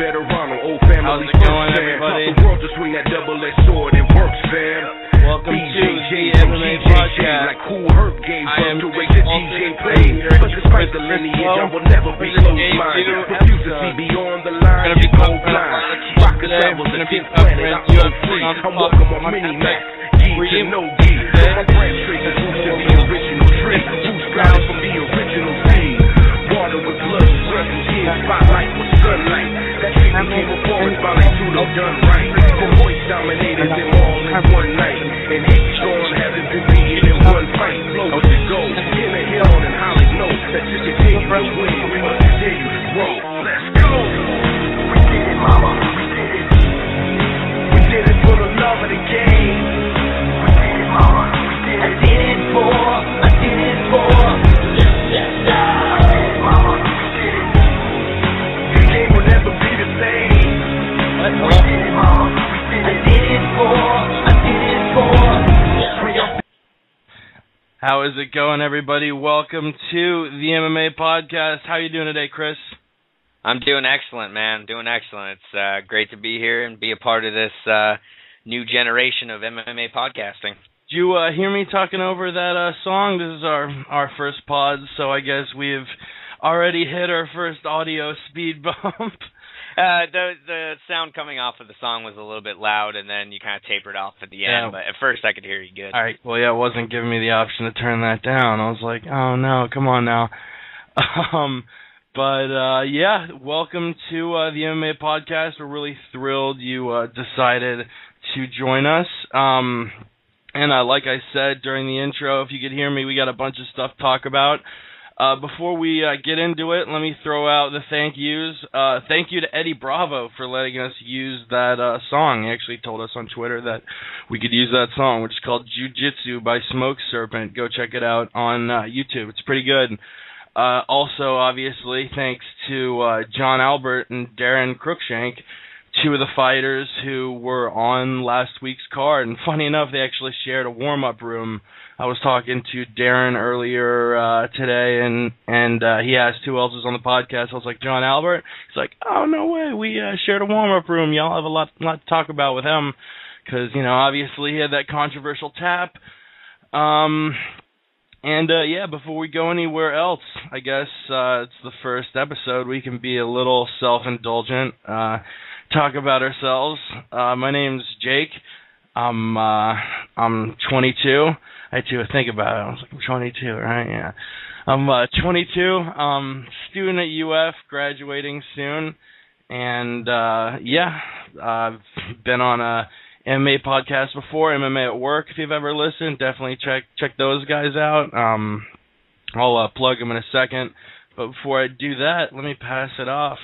veterano, old family. How's it going, everybody? The world to swing that double-edged sword. It works, fam. Welcome to the MMA Podcast. Like Cool Herb gave birth to race DJ play. But despite the lineage, I will never be close-minded. Refuse to see beyond the line. You go blind. Rocket travels the 10th planet. I'm so free. I'm welcome on mini-max. G to no G. My branch traces roots to the original tree. Two sprouts from the original seed. Water with blood, sweat, and tears. Spotlight with sunlight. That tree became a forest by like Tudo done right. The voice dominated them all in one night. And hate strong hasn't been beaten in one fight. Flow to go. In a hill and Holly knows that to continue to win, we must continue to grow. Let's go. We did it, mama. We did it. We did it for the love of the game. We did it, mama. We did it. I did it for. Yes, we did it, mama. We did it. The game will never be the same. We did it, mama. We did it. I did it for. How is it going, everybody? Welcome to the MMA Podcast. How are you doing today, Chris? I'm doing excellent, man. Doing excellent. It's great to be here and be a part of this new generation of MMA podcasting. Did you hear me talking over that song? This is our first pod, so I guess we've already hit our first audio speed bump. The sound coming off of the song was a little bit loud, and then you kind of tapered off at the end, but at first I could hear you good. All right, well, yeah, it wasn't giving me the option to turn that down. I was like, oh, no, come on now. Yeah, welcome to the MMA Podcast. We're really thrilled you decided to join us. And like I said during the intro, if you could hear me, we got a bunch of stuff to talk about. Before we get into it, let me throw out the thank yous. Thank you to Eddie Bravo for letting us use that song. He actually told us on Twitter that we could use that song, which is called Jiu-Jitsu by Smoke Serpent. Go check it out on YouTube. It's pretty good. Also, obviously, thanks to John Albert and Daron Cruickshank, two of the fighters who were on last week's card. And funny enough, they actually shared a warm-up room. I was talking to Daron earlier today, and he asked who else was on the podcast. I was like, John Albert? He's like, oh, no way. We shared a warm-up room. Y'all have a lot to talk about with him because, obviously he had that controversial tap. Before we go anywhere else, I guess it's the first episode. We can be a little self-indulgent, talk about ourselves. My name's Jake. I'm 22. I had to think about it. I was like, I'm 22, right? Yeah. I'm 22, student at UF, graduating soon. And, I've been on a MMA podcast before, MMA at Work. If you've ever listened, definitely check those guys out. I'll plug them in a second. But before I do that, let me pass it off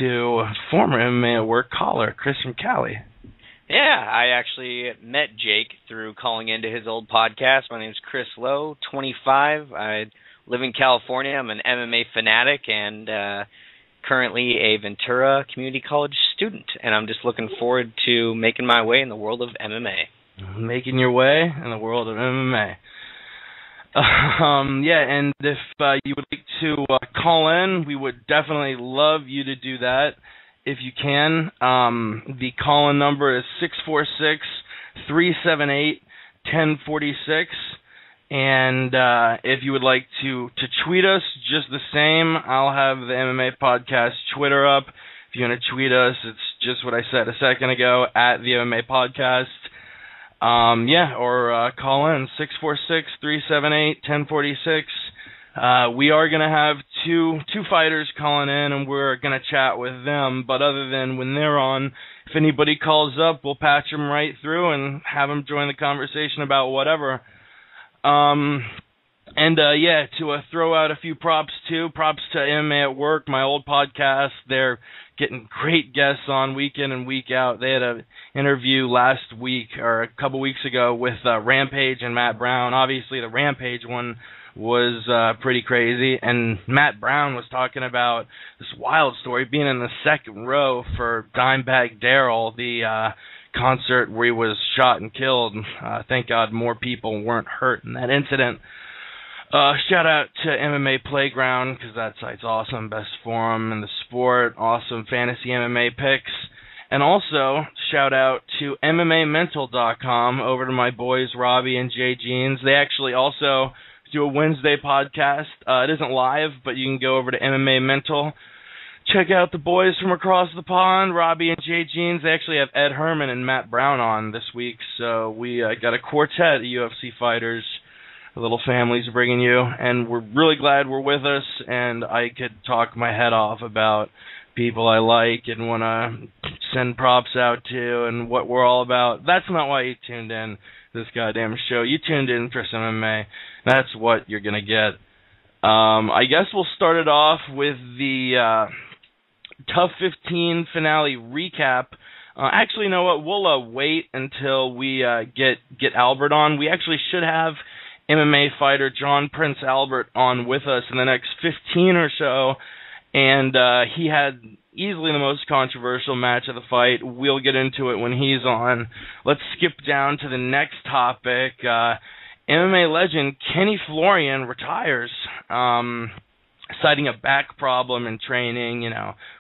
to former MMA at Work caller, Chris from Cali. Yeah, I actually met Jake through calling into his old podcast. My name's Chris Lowe, 25. I live in California. I'm an MMA fanatic and currently a Ventura Community College student. And I'm just looking forward to making my way in the world of MMA. Making your way in the world of MMA. And if you would like to call in, we would definitely love you to do that. If you can, the call-in number is 646-378-1046. And if you would like to tweet us, just the same, I'll have the MMA Podcast Twitter up. If you want to tweet us, it's just what I said a second ago, at the MMA Podcast. Or call in, 646-378-1046. We are going to have two fighters calling in, and we're going to chat with them. But other than when they're on, if anybody calls up, we'll patch them right through and have them join the conversation about whatever. To throw out a few props, too. Props to MMA at Work, my old podcast. They're getting great guests on week in and week out. They had an interview last week or a couple weeks ago with Rampage and Matt Brown. Obviously, the Rampage one was pretty crazy, and Matt Brown was talking about this wild story, being in the second row for Dimebag Darrell, the concert where he was shot and killed. Thank God more people weren't hurt in that incident. Shout out to MMA Playground, because that site's awesome. Best forum in the sport. Awesome fantasy MMA picks. And also, shout out to MMAmental.com, over to my boys Robbie and Jay Jeans. They actually also do a Wednesday podcast. It isn't live, but you can go over to MMA Mental. Check out the boys from across the pond, Robbie and Jay Jeans. They actually have Ed Herman and Matt Brown on this week, so we got a quartet of UFC fighters, little families bringing you, and we're really glad we're with us, and I could talk my head off about people I like and want to send props out to and what we're all about. That's not why you tuned in this goddamn show. You tuned in for some MMA. That's what you're going to get. I guess we'll start it off with the Tough 15 finale recap. Actually, you know what? We'll wait until we get Albert on. We actually should have MMA fighter John Prince Albert on with us in the next 15 or so, and he had easily the most controversial match of the fight. We'll get into it when he's on. Let's skip down to the next topic. MMA legend Kenny Florian retires, citing a back problem in training,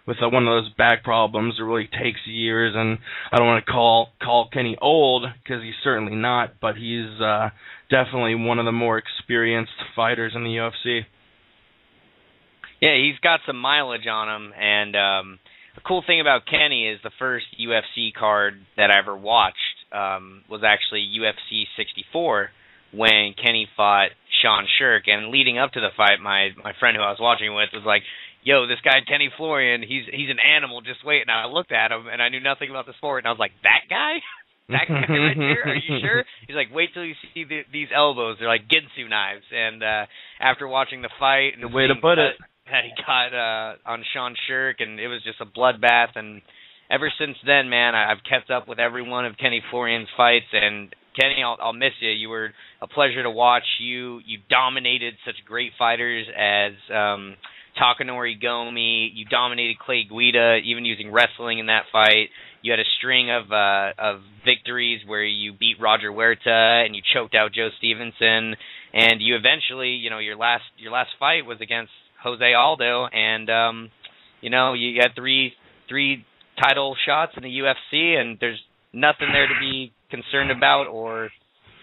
with one of those back problems that really takes years, and I don't want to call Kenny old, because he's certainly not, but he's definitely one of the more experienced fighters in the UFC. Yeah, he's got some mileage on him, and the cool thing about Kenny is the first UFC card that I ever watched was actually UFC 64, when Kenny fought Sean Shirk, and leading up to the fight, my friend who I was watching with was like, yo, this guy Kenny Florian, he's an animal, just wait. And I looked at him, and I knew nothing about the sport, and I was like, that guy? That guy right here? Are you sure? He's like, wait till you see these elbows. They're like Ginsu knives. And after watching the fight, and the way to put it, that he got on Sean Shirk, and it was just a bloodbath. And ever since then, man, I've kept up with every one of Kenny Florian's fights. And Kenny, I'll miss you. You were a pleasure to watch. You dominated such great fighters as Takanori Gomi. You dominated Clay Guida, even using wrestling in that fight. You had a string of victories where you beat Roger Huerta and you choked out Joe Stevenson, and you eventually, your last fight was against Jose Aldo, and you had three title shots in the UFC, and there's nothing there to be concerned about or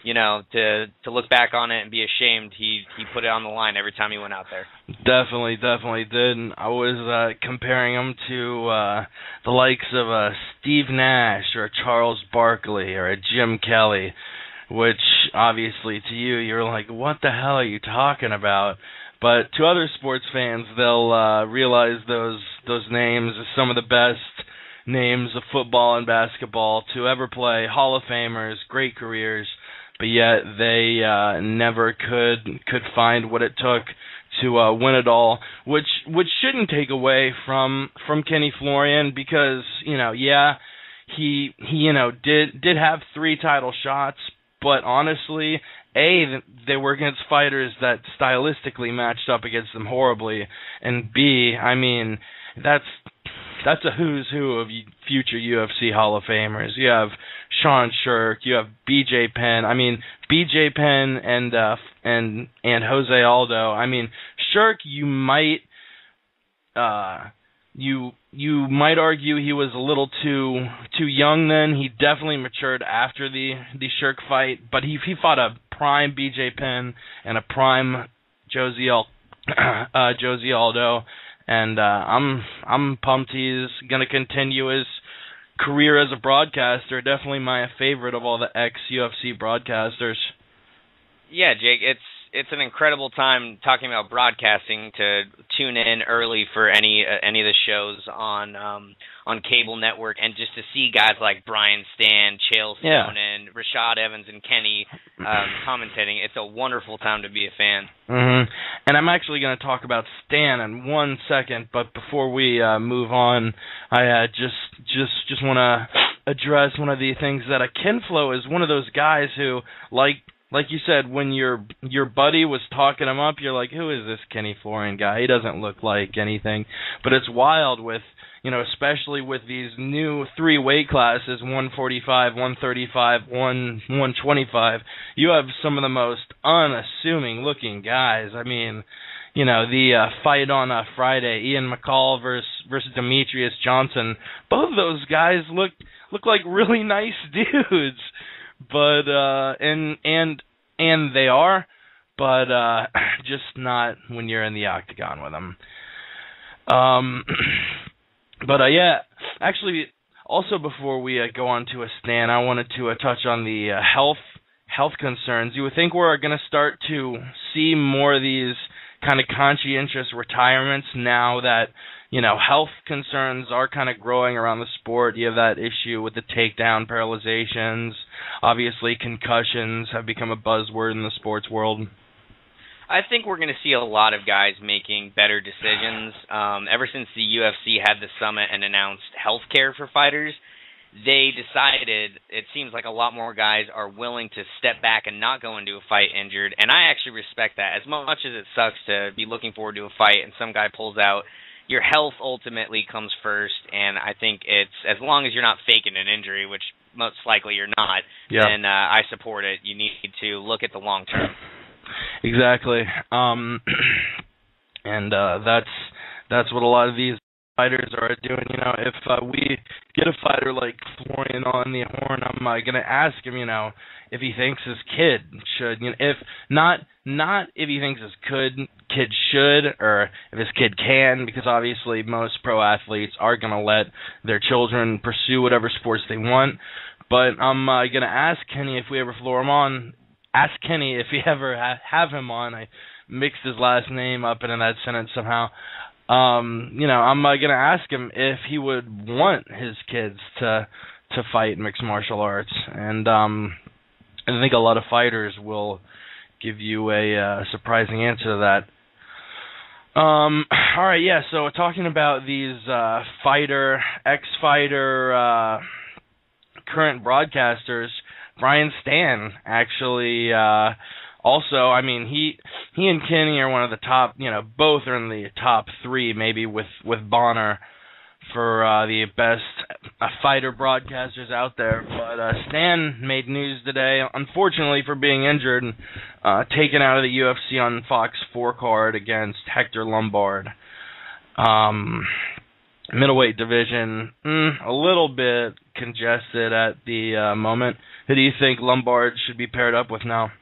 to look back on it and be ashamed. He put it on the line every time he went out there. Definitely did. And I was comparing him to the likes of a Steve Nash or a Charles Barkley or a Jim Kelly, which obviously to you, you're like, what the hell are you talking about? But to other sports fans, they'll realize those names are some of the best names of football and basketball to ever play, Hall of Famers, great careers, but yet they never could find what it took to win it all, which shouldn't take away from Kenny Florian, because he did have 3 title shots, but honestly, A, they were against fighters that stylistically matched up against them horribly, and B, I mean, that's a who's who of future UFC Hall of Famers. You have Sean Shirk, you have BJ Penn. I mean, BJ Penn and Jose Aldo. I mean, Shirk, you might argue he was a little too young then. He definitely matured after the Shirk fight, but he fought a prime BJ Penn and a prime Jose Aldo. And I'm pumped he's going to continue his career as a broadcaster. Definitely my favorite of all the ex-UFC broadcasters. Yeah, Jake, it's an incredible time talking about broadcasting to tune in early for any of the shows on cable network, and just to see guys like Brian Stan, Chael Sonnen, Rashad Evans, and Kenny commentating. It's a wonderful time to be a fan. Mm-hmm. And I'm actually going to talk about Stan in 1 second, but before we move on, I just want to address one of the things that Ken Flo is one of those guys who, like like you said, when your buddy was talking him up, you're like, who is this Kenny Florian guy? He doesn't look like anything. But it's wild with, especially with these new 3 weight classes, 145, 135, 125. You have some of the most unassuming looking guys. I mean, the fight on Friday, Ian McCall versus Demetrius Johnson. Both of those guys look like really nice dudes. But and they are, but just not when you're in the octagon with them. But yeah, actually, also before we go on to Stan, I wanted to touch on the health concerns. You would think we're going to start to see more of these kind of conscientious retirements now that health concerns are kind of growing around the sport. You have that issue with the takedown paralyzations. Obviously, concussions have become a buzzword in the sports world. I think we're going to see a lot of guys making better decisions. Ever since the UFC had the summit and announced health care for fighters, they decided, it seems like a lot more guys are willing to step back and not go into a fight injured, and I actually respect that. As much as it sucks to be looking forward to a fight and some guy pulls out, your health ultimately comes first, and I think it's, as long as you're not faking an injury, which most likely you're not, then I support it. You need to look at the long term. Exactly. And that's what a lot of these fighters are doing. If we get a fighter like Florian on the horn, I'm going to ask him, if he thinks his kid should, if not if he thinks his kid should, or if his kid can, because obviously most pro athletes are going to let their children pursue whatever sports they want. But I'm going to ask Kenny if we ever floor him on. Ask Kenny if we ever have him on. I mixed his last name up into that sentence somehow. I'm going to ask him if he would want his kids to fight mixed martial arts, and I think a lot of fighters will give you a surprising answer to that. All right, yeah. So talking about these ex-fighter, current broadcasters, Brian Stann actually. Also, I mean, he and Kenny are one of the top, both are in the top 3, maybe with Bonner, for the best fighter broadcasters out there. But Stan made news today, unfortunately for being injured, and taken out of the UFC on Fox 4 card against Hector Lombard. Middleweight division, a little bit congested at the moment. Who do you think Lombard should be paired up with now?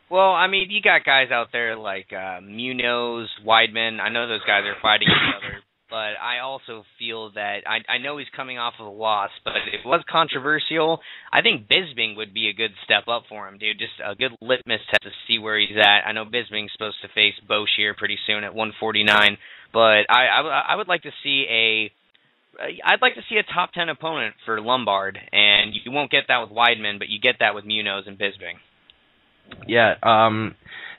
Well, I mean, you got guys out there like Munoz, Weidman. I know those guys are fighting each other, but I also feel that I know he's coming off of a loss, but if it was controversial, I think Bisping would be a good step up for him, dude. Just a good litmus test to see where he's at. I know Bisping's supposed to face Boshier pretty soon at 149, but I would like to see I'd like to see a top 10 opponent for Lombard, and you won't get that with Weidman, but you get that with Munoz and Bisping. Yeah,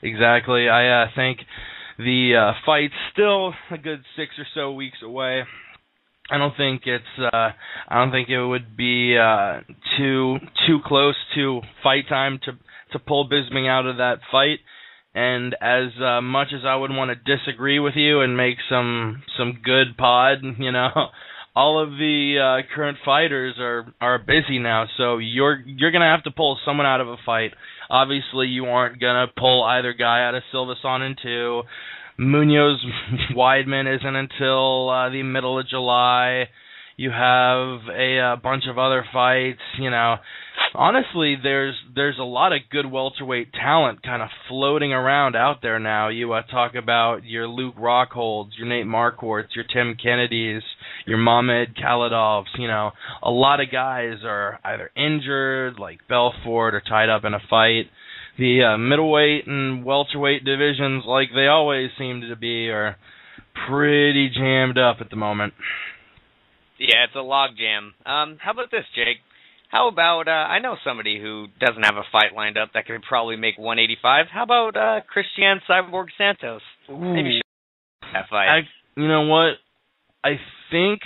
exactly. I think the fight's still a good 6 or so weeks away. I don't think it would be too close to fight time to pull Bisping out of that fight. And as much as I would want to disagree with you and make some good pod, all of the current fighters are busy now, so you're gonna have to pull someone out of a fight. Obviously, you aren't gonna pull either guy out of Silvason in 2. Munoz Weidman isn't until the middle of July. You have a bunch of other fights. Honestly, there's a lot of good welterweight talent kind of floating around out there now. You talk about your Luke Rockholds, your Nate Marquardts, your Tim Kennedys, your Mamed Khalidovs. A lot of guys are either injured, like Belfort, or tied up in a fight. The middleweight and welterweight divisions, like they always seem to be, are pretty jammed up at the moment. Yeah, it's a logjam. How about this, Jake? How about, I know somebody who doesn't have a fight lined up that could probably make 185. How about Christian Cyborg Santos? Maybe that fight. You know what? I think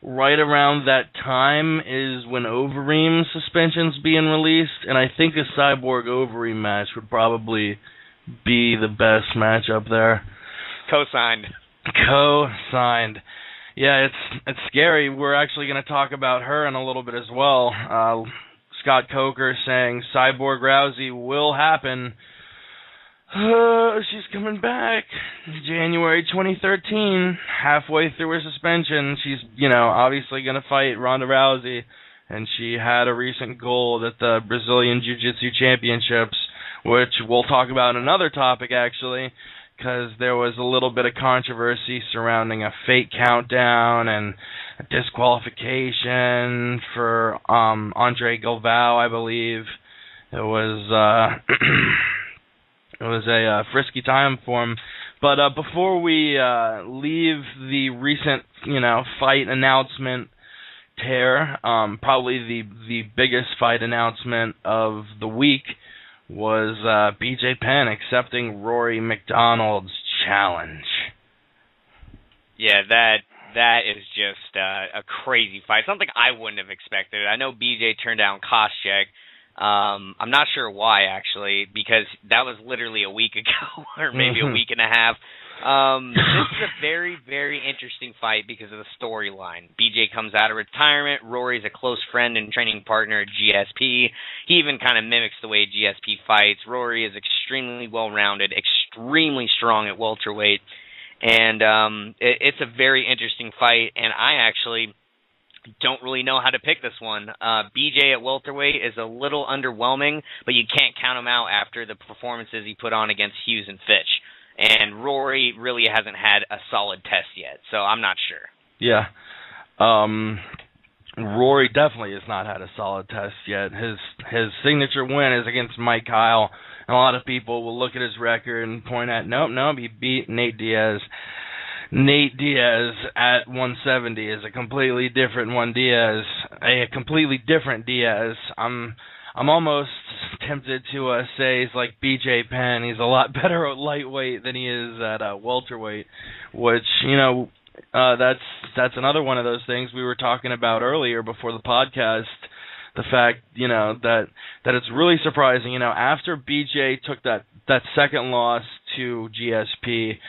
right around that time is when Overeem suspension's being released, and I think a Cyborg Overeem match would probably be the best matchup there. Co-signed. Yeah, it's scary. We're actually going to talk about her in a little bit as well. Scott Coker saying Cyborg Rousey will happen. She's coming back January 2013, halfway through her suspension. She's, obviously going to fight Ronda Rousey, and she had a recent gold at the Brazilian Jiu-Jitsu Championships, which we'll talk about in another topic, actually, because there was a little bit of controversy surrounding a fake countdown and a disqualification for Andre Galvao, I believe. It was it was a frisky time for him. But before we leave the recent, fight announcement tear, probably the biggest fight announcement of the week was BJ Penn accepting Rory McDonald's challenge. Yeah, that is just a crazy fight. Something I wouldn't have expected. I know BJ turned down Koscheck. I'm not sure why, actually, because that was literally a week ago, or maybe a week and a half. This is a very, very interesting fight because of the storyline. BJ comes out of retirement. Rory's a close friend and training partner at GSP. He even kind of mimics the way GSP fights. Rory is extremely well-rounded, extremely strong at welterweight, and it's a very interesting fight, and I actually don't really know how to pick this one. BJ at welterweight is a little underwhelming, but you can't count him out after the performances he put on against Hughes and Fitch. And Rory really hasn't had a solid test yet, so I'm not sure. Yeah. Rory definitely has not had a solid test yet. His signature win is against Mike Kyle, and a lot of people will look at his record and point at, nope, he beat Nate Diaz. Nate Diaz at 170 is a completely different a completely different Diaz. I'm almost tempted to say he's like BJ Penn. He's a lot better at lightweight than he is at welterweight, which, that's another one of those things we were talking about earlier before the podcast. The fact, that it's really surprising, after BJ took that second loss to GSP,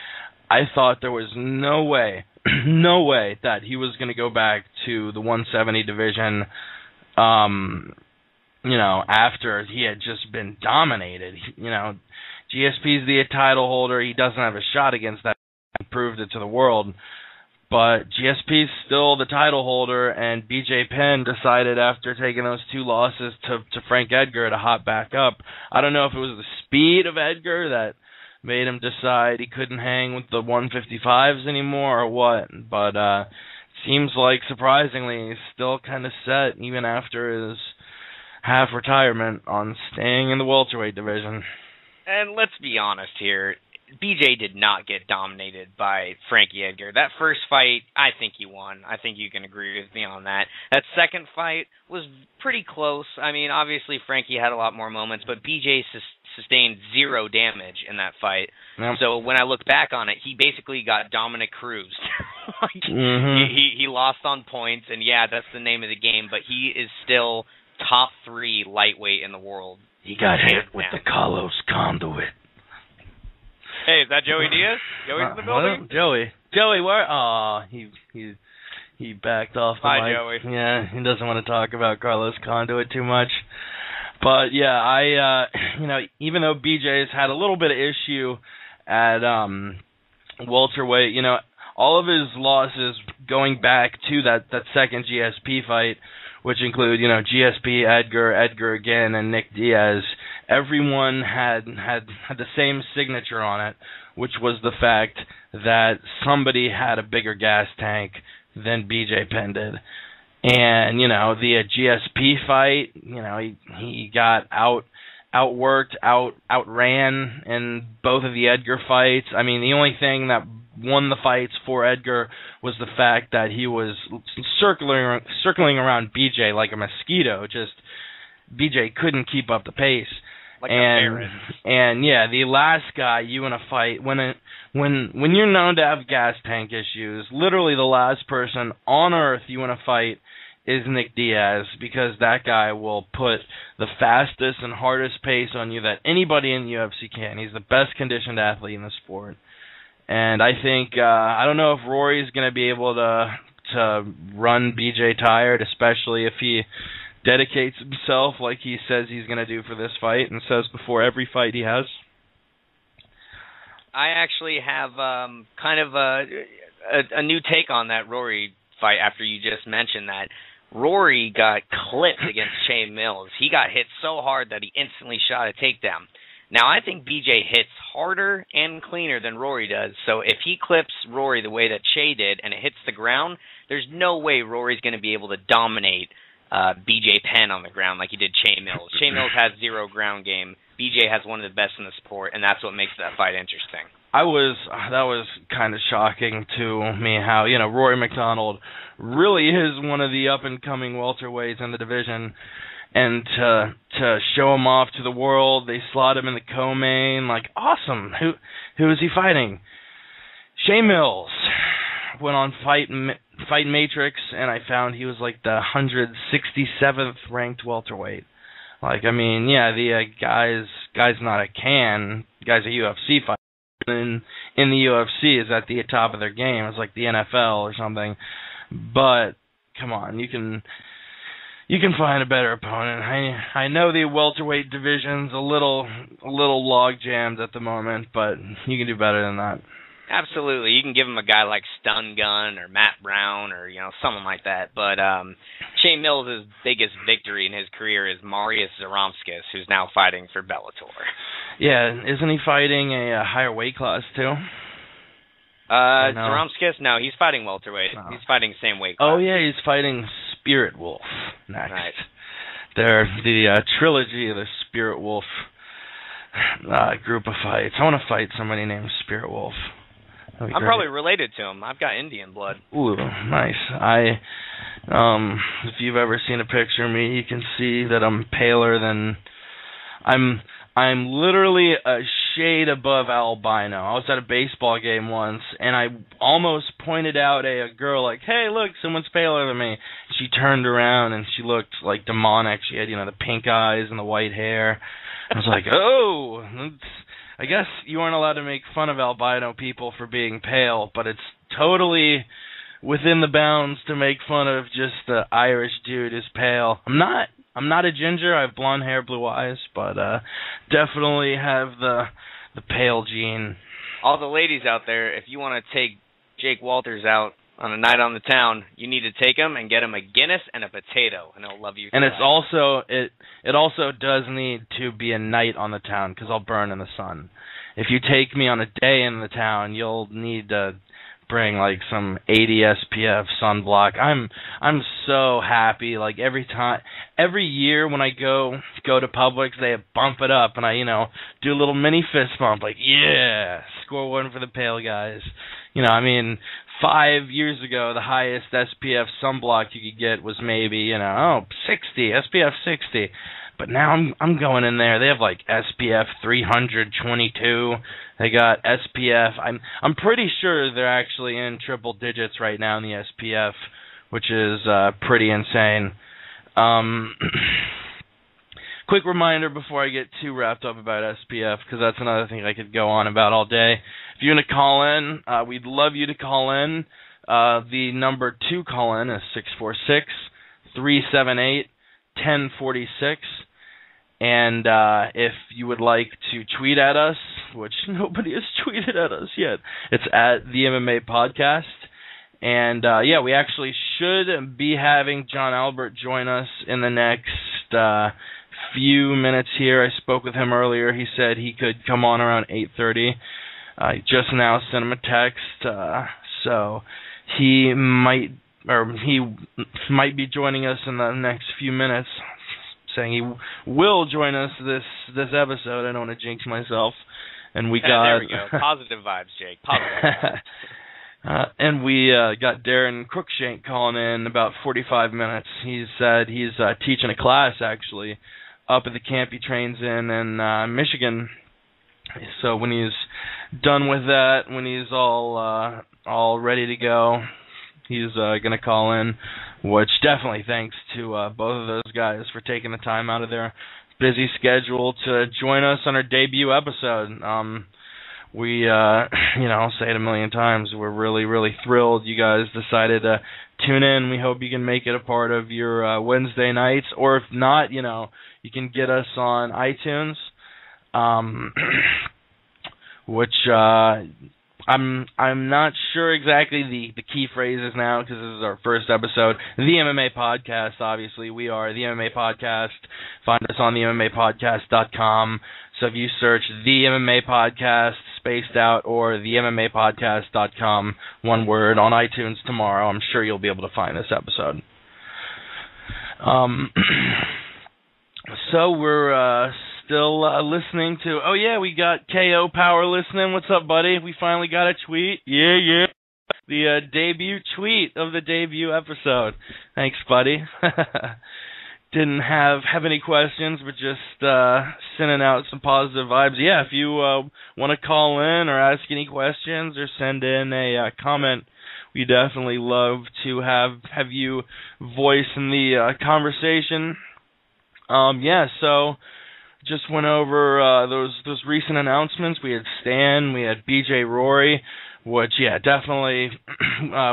I thought there was no way that he was going to go back to the 170 division, after he had just been dominated. GSP's the title holder. He doesn't have a shot against that. He proved it to the world. But GSP's still the title holder, and BJ Penn decided after taking those two losses to Frank Edgar to hop back up. I don't know if it was the speed of Edgar that made him decide he couldn't hang with the 155s anymore or what, but seems like, surprisingly, he's still kind of set, even after his half-retirement, on staying in the welterweight division. And let's be honest here, BJ did not get dominated by Frankie Edgar. That first fight, I think he won. I think you can agree with me on that. That second fight was pretty close. I mean, obviously Frankie had a lot more moments, but BJ sustained zero damage in that fight. Yep. So when I look back on it, he basically got Dominic Cruz. He lost on points, and yeah, that's the name of the game, but he is still top 3 lightweight in the world. He got hit with the Carlos Conduit. Hey, is that Joey Diaz? Joey's in the building? Joey, where? Oh, he backed off the mic. Joey. Yeah, he doesn't want to talk about Carlos Conduit too much. But yeah, I even though BJ's had a little bit of issue at welterweight, all of his losses going back to that second GSP fight, which include, GSP, Edgar again, and Nick Diaz, everyone had the same signature on it, which was the fact that somebody had a bigger gas tank than BJ Penn did. And, the GSP fight, he got outworked, outran in both of the Edgar fights. I mean, the only thing that won the fights for Edgar was the fact that he was circling around BJ like a mosquito. Just BJ couldn't keep up the pace. Like a ferret. And yeah, the last guy you want to fight when you're known to have gas tank issues, literally the last person on earth you want to fight is Nick Diaz, because that guy will put the fastest and hardest pace on you that anybody in the UFC can. He's the best conditioned athlete in the sport. And I think I don't know if Rory's going to be able to run BJ tired, especially if he dedicates himself like he says he's going to do for this fight and says before every fight he has. I actually have kind of a new take on that Rory fight after you just mentioned that. Rory got clipped against Shane Mills. He got hit so hard that he instantly shot a takedown. Now, I think BJ hits harder and cleaner than Rory does, so if he clips Rory the way that Shea did and it hits the ground, there's no way Rory's going to be able to dominate BJ Penn on the ground like he did Shea Mills. Shea Mills has zero ground game. BJ has one of the best in the sport, and that's what makes that fight interesting. That was kind of shocking to me how, Rory McDonald really is one of the up-and-coming welterweights in the division, and to show him off to the world, they slot him in the co-main, like, awesome. Who is he fighting? Shea Mills. Went on Fight Matrix, and I found he was like the 167th ranked welterweight. Like, I mean, yeah, the guy's not a can. Guy's a UFC fighter. In the UFC is at the top of their game. It's like the NFL or something. But come on, you can find a better opponent. I know the welterweight division's a little log jammed at the moment, but you can do better than that. Absolutely. You can give him a guy like Stun Gun or Matt Brown or, someone like that. But Shane Mills' biggest victory in his career is Marius Zaromskis, who's now fighting for Bellator. Yeah, isn't he fighting a higher weight class too? Zaromskis? No, he's fighting welterweight. Oh. He's fighting same weight class. Oh, yeah, he's fighting Spirit Wolf next. Right. They're the trilogy of the Spirit Wolf group of fights. I want to fight somebody named Spirit Wolf. I'm probably related to him. I've got Indian blood. Ooh, nice. If you've ever seen a picture of me, you can see that I'm paler than I'm literally a shade above albino. I was at a baseball game once, and I almost pointed out a girl, like, hey, look, someone's paler than me. She turned around, and she looked, like, demonic. She had, the pink eyes and the white hair. I was like, oh, I guess you aren't allowed to make fun of albino people for being pale, but it's totally within the bounds to make fun of just the Irish dude who's pale. I'm not a ginger. I have blonde hair, blue eyes, but definitely have the pale gene. All the ladies out there, if you want to take Jake Walters out on a night on the town, you need to take him and get him a Guinness and a potato, and he'll love you. And it's also it also does need to be a night on the town, because I'll burn in the sun. If you take me on a day in the town, you'll need to bring like some 80 SPF sunblock. I'm so happy. Like every year when I go to Publix, they bump it up, and I do a little mini fist bump, like, yeah, score one for the pale guys. 5 years ago, the highest SPF sunblock you could get was maybe 60 SPF 60. But now I'm going in there. They have like SPF 322. They got SPF. I'm pretty sure they're actually in triple digits right now in the SPF, which is pretty insane. Quick reminder before I get too wrapped up about SPF, because that's another thing I could go on about all day. If you're going to call in, we'd love you to call in. The number to call in is 646-378-1046. And if you would like to tweet at us, which nobody has tweeted at us yet, it's at the MMA Podcast. And, we actually should be having John Albert join us in the next few minutes here. I spoke with him earlier. He said he could come on around 8:30. I just now sent him a text, so he might be joining us in the next few minutes, saying he will join us this episode. I don't want to jinx myself. And we got there we go. Positive vibes, Jake. Positive vibes. And we got Daron Cruickshank calling in about 45 minutes. He said he's teaching a class, actually, up at the camp he trains in Michigan. So when he's done with that, when he's all ready to go, he's going to call in, which definitely thanks to both of those guys for taking the time out of their busy schedule to join us on our debut episode. We, say it a million times, we're really, really thrilled you guys decided to tune in. We hope you can make it a part of your Wednesday nights, or if not, you can get us on iTunes, which I'm not sure exactly the key phrases now because this is our first episode. The MMA Podcast, obviously. We are the MMA Podcast. Find us on the MMApodcast.com. So if you search the MMA Podcast spaced out or the MMApodcast.com, one word, on iTunes tomorrow, I'm sure you'll be able to find this episode. So we're still listening to, we got KO Power listening. What's up, buddy? We finally got a tweet. Yeah. The debut tweet of the debut episode. Thanks, buddy. Didn't have any questions, but just sending out some positive vibes. Yeah, if you want to call in or ask any questions or send in a comment, we definitely love to have you voice in the conversation. So just went over those recent announcements. We had Stan, we had BJ Rory, which, definitely,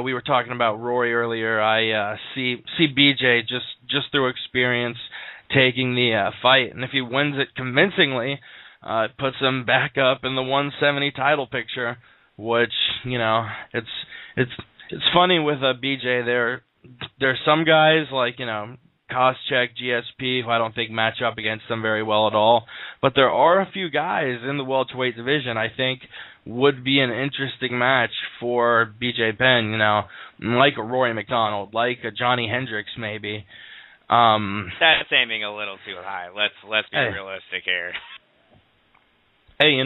we were talking about Rory earlier. I see BJ just through experience taking the fight, and if he wins it convincingly, it puts him back up in the 170 title picture, which, it's funny with BJ. There's some guys like, Koscheck, GSP, who I don't think match up against them very well at all. But there are a few guys in the welterweight division I think would be an interesting match for BJ Penn, like a Rory McDonald, like a Johnny Hendricks maybe. That's aiming a little too high. Let's be realistic here. Hey,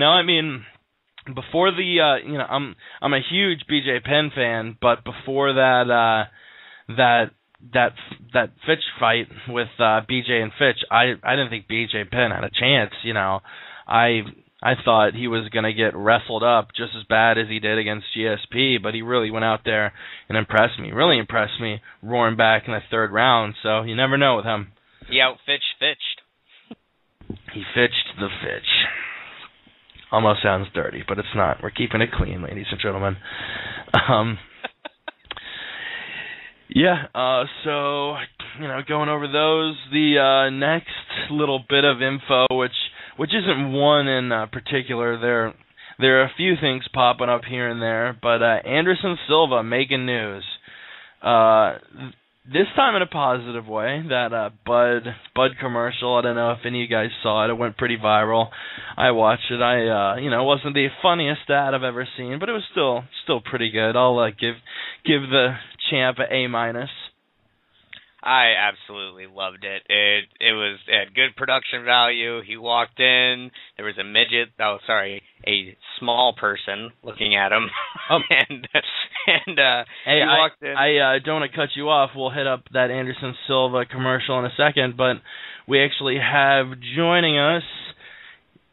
before the I'm a huge BJ Penn fan, but before that Fitch fight with BJ and Fitch, I didn't think BJ Penn had a chance. I thought he was going to get wrestled up just as bad as he did against GSP, but he really went out there and really impressed me, roaring back in the third round, so you never know with him. He out-Fitched. He Fitched the Fitch. Almost sounds dirty, but it's not. We're keeping it clean, ladies and gentlemen. So, going over those, the next little bit of info, which isn't one in particular, there are a few things popping up here and there, but Anderson Silva making news. This time in a positive way, that Bud commercial, I don't know if any of you guys saw it, it went pretty viral. I watched it. It wasn't the funniest ad I've ever seen, but it was still pretty good. I'll give the champ an A-. I absolutely loved it. It had good production value. He walked in. There was a small person looking at him, and he walked in. I don't want to cut you off. We'll hit up that Anderson Silva commercial in a second, but we actually have joining us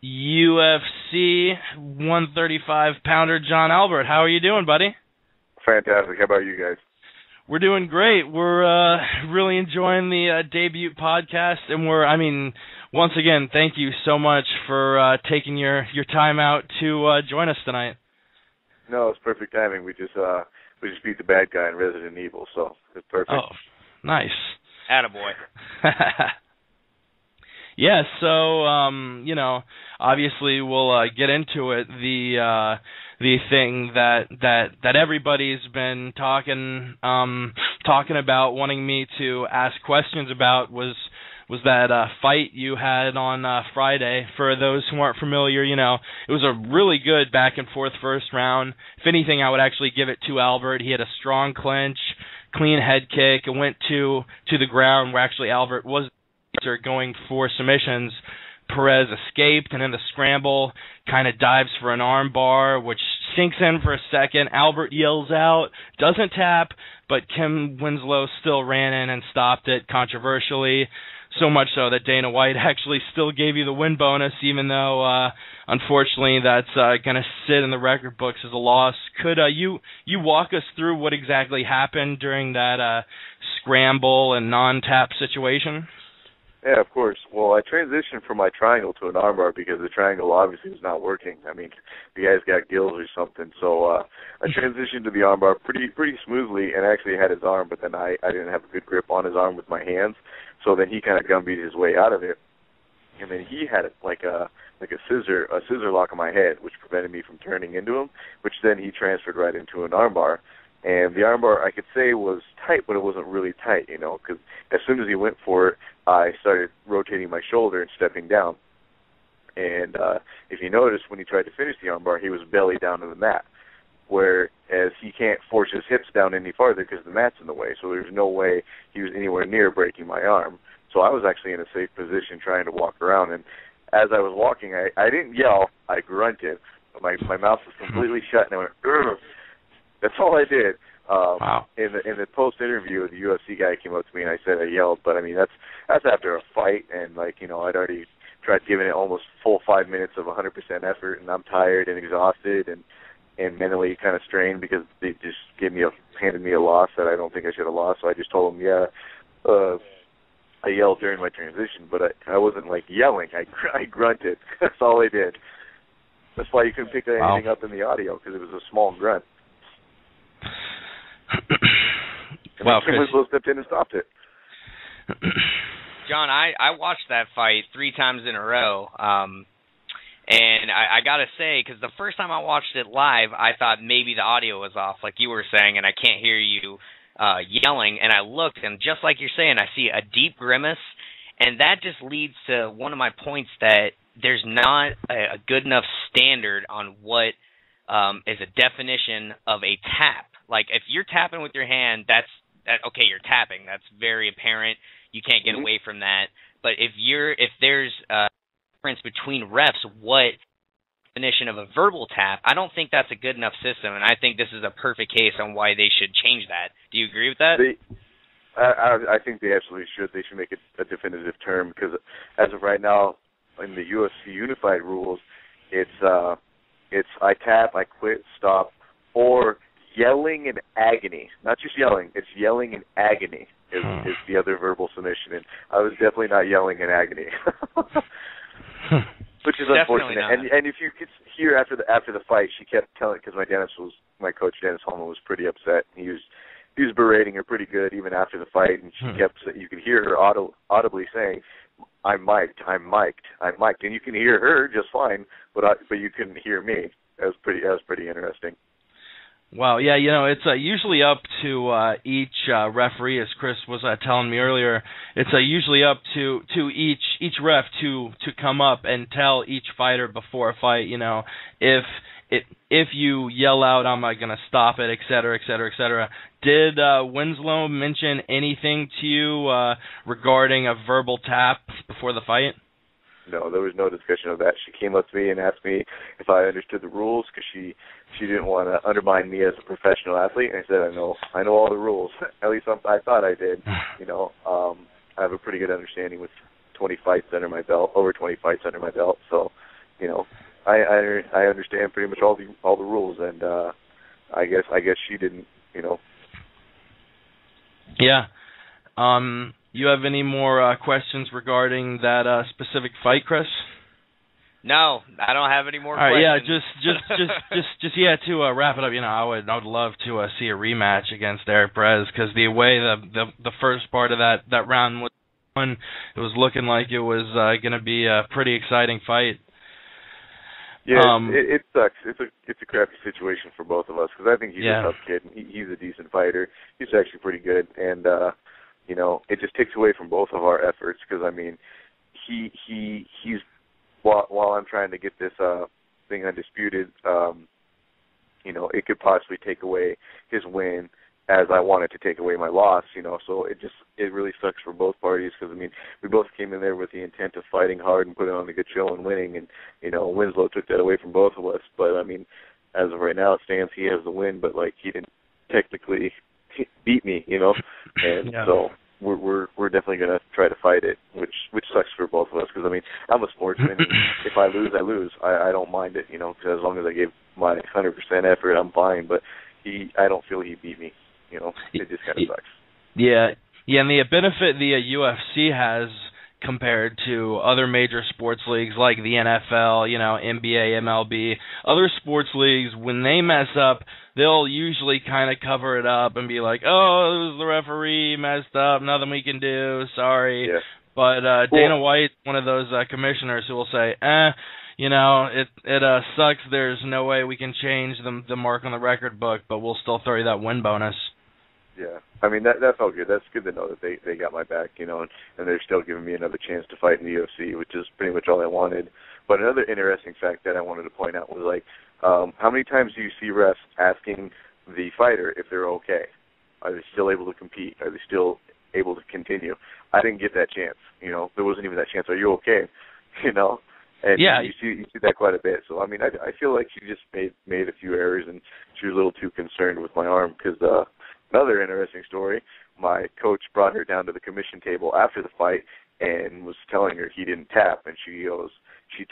UFC 135-pounder John Albert. How are you doing, buddy? Fantastic. How about you guys? We're doing great. We're really enjoying the debut podcast, and once again, thank you so much for taking your time out to join us tonight. No, it's perfect timing. We just beat the bad guy in Resident Evil, so it's perfect. Oh, nice. Attaboy. Yeah, so obviously we'll get into it. The thing that everybody's been talking about, wanting me to ask questions about was that fight you had on Friday. For those who aren't familiar, it was a really good back and forth first round. If anything, I would actually give it to Albert. He had a strong clinch, clean head kick, and went to the ground where actually Albert was going for submissions. Perez escaped, and in the scramble, kind of dives for an arm bar, which sinks in for a second. Albert yells out, doesn't tap, but Kim Winslow still ran in and stopped it controversially. so much so that Dana White actually still gave you the win bonus, even though unfortunately that's going to sit in the record books as a loss. Could you walk us through what exactly happened during that scramble and non-tap situation? Yeah, of course. Well, I transitioned from my triangle to an armbar because the triangle obviously was not working. I mean, the guy's got gills or something. So I transitioned to the armbar pretty smoothly, and actually had his arm, but then I didn't have a good grip on his arm with my hands. So then he kind of gumbied his way out of it, and then he had like a scissor lock on my head, which prevented me from turning into him. Which then he transferred right into an armbar. And the armbar, I could say, was tight, but it wasn't really tight, because as soon as he went for it, I started rotating my shoulder and stepping down. And if you notice, when he tried to finish the armbar, he was belly down to the mat, whereas he can't force his hips down any farther because the mat's in the way, so there's no way he was anywhere near breaking my arm. So I was actually in a safe position trying to walk around, and as I was walking, I didn't yell, I grunted. My mouth was completely shut, and I went, ugh. That's all I did. Wow. In the post interview, the UFC guy came up to me and I said I yelled, but I mean that's after a fight, and I'd already tried giving it almost full 5 minutes of 100% effort, and I'm tired and exhausted and mentally kind of strained because they just handed me a loss that I don't think I should have lost. So I just told them, I yelled during my transition, but I wasn't yelling. I grunted. That's all I did. That's why you couldn't pick anything up in the audio, because it was a small grunt. Wow, Chris. Winslow stepped in and stopped it. John, I watched that fight 3 times in a row, and I got to say, because the first time I watched it live, I thought maybe the audio was off, like you were saying, and I can't hear you yelling, and I looked, and just like you're saying, I see a deep grimace, and that just leads to one of my points that there's not a good enough standard on what is a definition of a tap. Like, if you're tapping with your hand, okay, you're tapping. That's very apparent. You can't get away from that. But if there's a difference between refs, what definition of a verbal tap, I don't think that's a good enough system, and I think this is a perfect case on why they should change that. Do you agree with that? I think they absolutely should. They should make it a definitive term, because as of right now, in the UFC unified rules, it's I tap, I quit, stop, or yelling in agony. Not just yelling, it's yelling in agony is the other verbal submission. And I was definitely not yelling in agony. Which is unfortunate. And if you could hear after the fight, she kept telling, because my coach Dennis Holman was pretty upset. He was berating her pretty good even after the fight, and she kept, you could hear her audibly saying, I'm mic'd, and you can hear her just fine, but you couldn't hear me. That was pretty interesting. Wow, yeah, it's usually up to each referee, as Chris was telling me earlier. It's usually up to each ref to come up and tell each fighter before a fight, if you yell out, I'm going to stop it, et cetera, et cetera, et cetera. Did Winslow mention anything to you regarding a verbal tap before the fight? No, there was no discussion of that. She came up to me and asked me if I understood the rules, because she didn't want to undermine me as a professional athlete. And I said, I know all the rules. At least I thought I did. I have a pretty good understanding with 20 fights under my belt, over 20 fights under my belt. So, I understand pretty much all the rules, and I guess she didn't. Yeah. You have any more questions regarding that specific fight, Chris? No, I don't have any more questions. Yeah, to wrap it up, I would love to see a rematch against Eric Perez, because the way the first part of that round was won, it was looking like it was going to be a pretty exciting fight. Yeah, it sucks. It's a crappy situation for both of us, because I think he's a tough kid. He's a decent fighter. He's actually pretty good, and it just takes away from both of our efforts, because he's while I'm trying to get this thing undisputed, it could possibly take away his win, as I wanted to take away my loss, so it really sucks for both parties, because we both came in there with the intent of fighting hard and putting on a good show and winning, and Winslow took that away from both of us. But as of right now it stands, he has the win, but he didn't technically beat me, and so we're we're definitely going to try to fight it, which sucks for both of us because, I mean, I'm a sportsman. And if I lose, I lose. I don't mind it, you know, because as long as I give my 100% effort, I'm fine. But I don't feel he beat me, you know. It just kind of sucks. Yeah, and the benefit the UFC has compared to other major sports leagues like the NFL, you know, NBA, MLB, other sports leagues, when they mess up, they'll usually kind of cover it up and be like, oh, it was the referee, messed up, nothing we can do, sorry. Yeah. But Dana White, one of those commissioners who will say, you know, it sucks, there's no way we can change the mark on the record book, but we'll still throw you that win bonus. Yeah, I mean, that's all good. That's good to know that they got my back, you know, and they're still giving me another chance to fight in the UFC, which is pretty much all I wanted. But another interesting fact that I wanted to point out was, like, how many times do you see refs asking the fighter if they're okay? Are they still able to compete? Are they still able to continue? I didn't get that chance, you know. There wasn't even that chance. Are you okay? You know? And yeah. you see that quite a bit. So, I mean, I feel like she just made a few errors, and she was a little too concerned with my arm because another interesting story, my coach brought her down to the commission table after the fight and was telling her he didn't tap, and she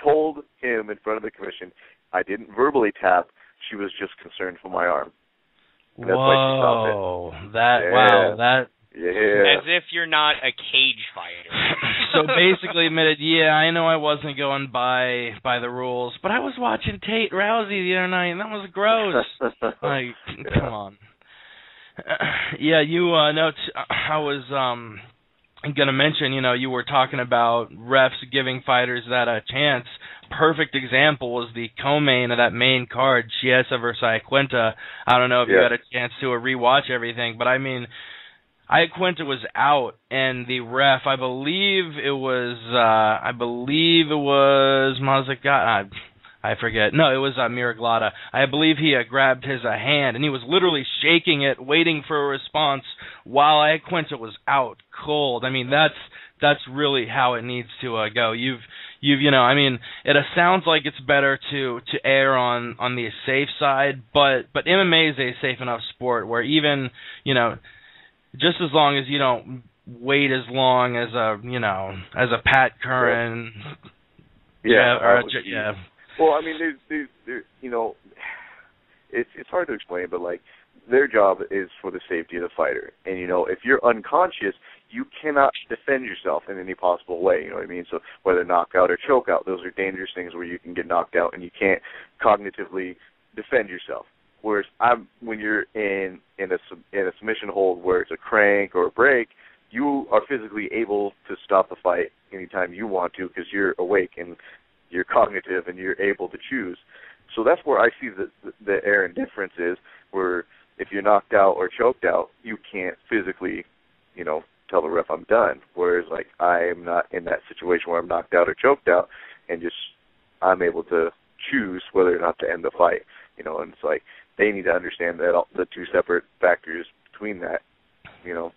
told him in front of the commission, I didn't verbally tap, she was just concerned for my arm. And that's why she stopped it. Wow, that... Yeah. As if you're not a cage fighter. So basically admitted, yeah, I know I wasn't going by the rules, but I was watching Tate Rousey the other night, and that was gross. Like, yeah. Come on. Yeah, you know, I was going to mention, you know, you were talking about refs giving fighters that a chance. Perfect example was the co-main of that main card, Chiesa versus Iaquinta. I don't know if you had a chance to rewatch everything, but I mean, Iaquinta was out, and the ref, I believe it was Mazzagatti. I forget. No, it was Miraglata. I believe he grabbed his hand, and he was literally shaking it, waiting for a response while Iaquinta was out cold. I mean, that's really how it needs to go. You know, I mean, it sounds like it's better to err on the safe side, but MMA is a safe enough sport where even, you know, just as long as you don't wait as long as a Pat Curran. Yeah. Well, I mean, there's you know, it's hard to explain, but like their job is for the safety of the fighter, and you know, if you're unconscious, you cannot defend yourself in any possible way. You know what I mean? So whether knockout or chokeout, those are dangerous things where you can get knocked out and you can't cognitively defend yourself. Whereas when you're in a submission hold where it's a crank or a break, you are physically able to stop the fight anytime you want to because you're awake and you're cognitive and you're able to choose. So that's where I see the error and difference is, where if you're knocked out or choked out, you can't physically, you know, tell the ref I'm done. Whereas like I'm not in that situation where I'm knocked out or choked out, and just I'm able to choose whether or not to end the fight. You know, and it's like they need to understand that the two separate factors between that. You know,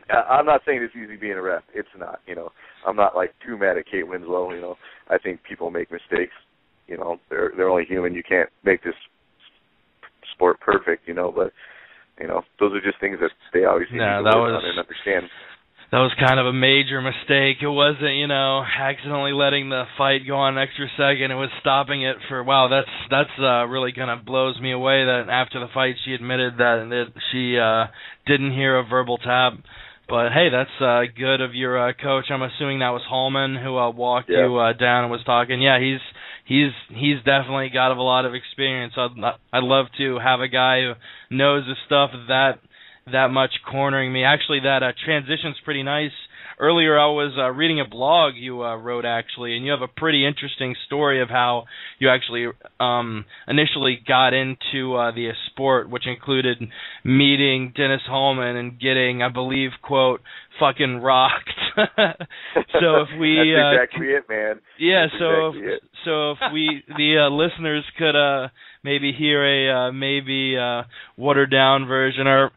I'm not saying it's easy being a ref. It's not. You know, I'm not like too mad at Kate Winslow. You know, I think people make mistakes. You know, they're only human. You can't make this sport perfect. You know, but you know, those are just things that they obviously need to work on and understand. That was kind of a major mistake. It wasn't, you know, accidentally letting the fight go on an extra second. It was stopping it for, wow, that's really kind of blows me away that after the fight she admitted that she didn't hear a verbal tap. But, hey, that's good of your coach. I'm assuming that was Hallman who walked you down and was talking. Yeah, he's definitely got a lot of experience. I'd love to have a guy who knows his stuff that much cornering me. Actually, that transition's pretty nice. Earlier, I was reading a blog you wrote, actually, and you have a pretty interesting story of how you actually initially got into the sport, which included meeting Dennis Hallman and getting, I believe, quote, fucking rocked. So if we... That's exactly it, man. Yeah, That's so if we, the listeners could... maybe hear a watered down version, or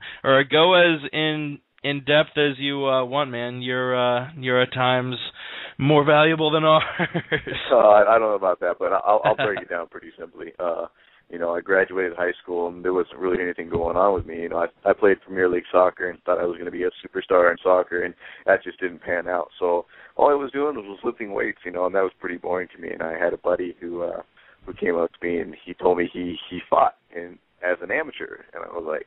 go as in depth as you want, man. You're at times more valuable than ours. I don't know about that, but I'll break it down pretty simply. I graduated high school and there wasn't really anything going on with me. I played Premier League soccer and thought I was going to be a superstar in soccer, and that just didn't pan out. So all I was doing was lifting weights, and that was pretty boring to me. And I had a buddy who came up to me and he told me he fought as an amateur, and I was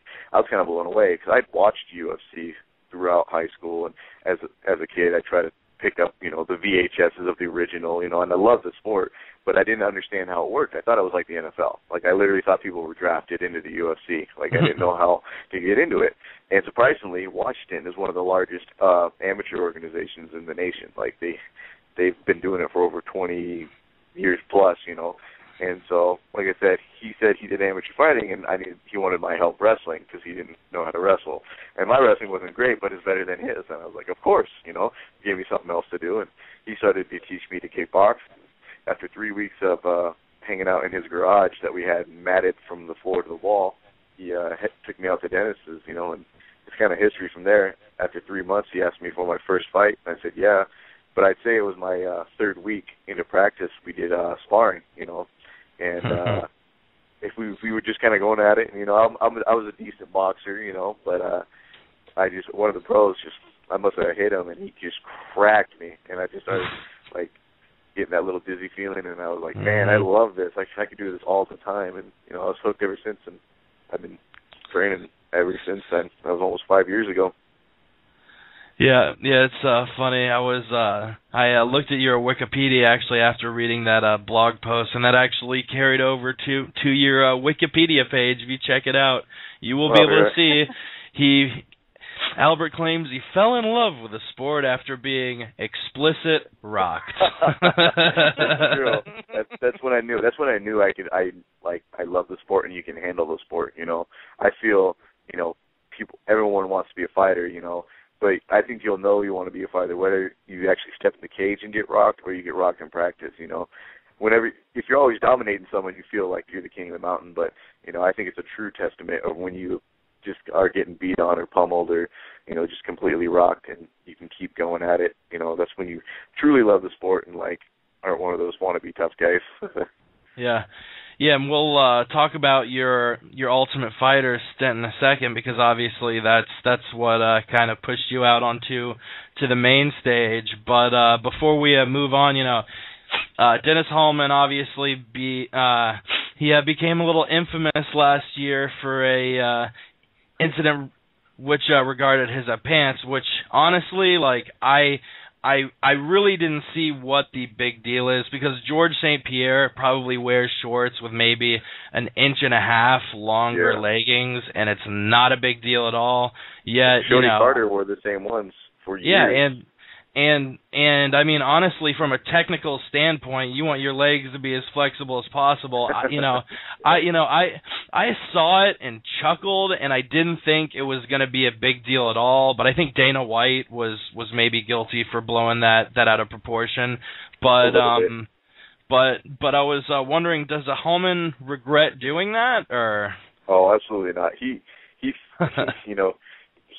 kind of blown away because I'd watched UFC throughout high school, and as a kid I tried to pick up the VHSs of the original, and I loved the sport, but I didn't understand how it worked. I thought it was like the NFL. Like, I literally thought people were drafted into the UFC. Like, I didn't know how to get into it. And surprisingly, Washington is one of the largest amateur organizations in the nation. Like, they've been doing it for over 20 years plus, And so, like I said, he said he did amateur fighting, and he wanted my help wrestling because he didn't know how to wrestle. And my wrestling wasn't great, but it's better than his. And I was like, of course, he gave me something else to do. And he started to teach me to kickbox. After 3 weeks of hanging out in his garage that we had matted from the floor to the wall, he took me out to Dennis's, and it's kind of history from there. After 3 months, he asked me for my first fight, and I said, yeah. But I'd say it was my third week into practice. We did sparring, and if we were just kind of going at it, and, I was a decent boxer, but one of the pros I must have hit him, and he just cracked me, and I just started, getting that little dizzy feeling, and I was like, man, I love this. I could do this all the time, and, I was hooked ever since, and I've been training ever since then. That was almost 5 years ago. Yeah, it's funny. I looked at your Wikipedia actually after reading that blog post, and that actually carried over to your Wikipedia page. If you check it out, you will be able to see Albert claims he fell in love with the sport after being explicit rocked. That's true. That's when I knew. That's when I knew I love the sport and you can handle the sport. I feel everyone wants to be a fighter. But I think you'll know you want to be a fighter whether you actually step in the cage and get rocked or you get rocked in practice. If you're always dominating someone, you feel like you're the king of the mountain. But I think it's a true testament of when you just are getting beat on or pummeled or, just completely rocked and you can keep going at it. That's when you truly love the sport and, aren't one of those wannabe tough guys. Yeah, and we'll talk about your Ultimate Fighter stint in a second because obviously that's what kind of pushed you out onto the main stage. But before we move on, Dennis Hallman obviously he became a little infamous last year for a incident which regarded his pants, which honestly, I really didn't see what the big deal is because George St. Pierre probably wears shorts with maybe 1.5 inches longer leggings, and it's not a big deal at all. Yet, Jody Carter wore the same ones for years. Yeah, and I mean, honestly, from a technical standpoint, you want your legs to be as flexible as possible. I saw it and chuckled, and I didn't think it was going to be a big deal at all. But I think Dana White was maybe guilty for blowing that out of proportion. But I was wondering, does Hallman regret doing that, or? Oh, absolutely not. He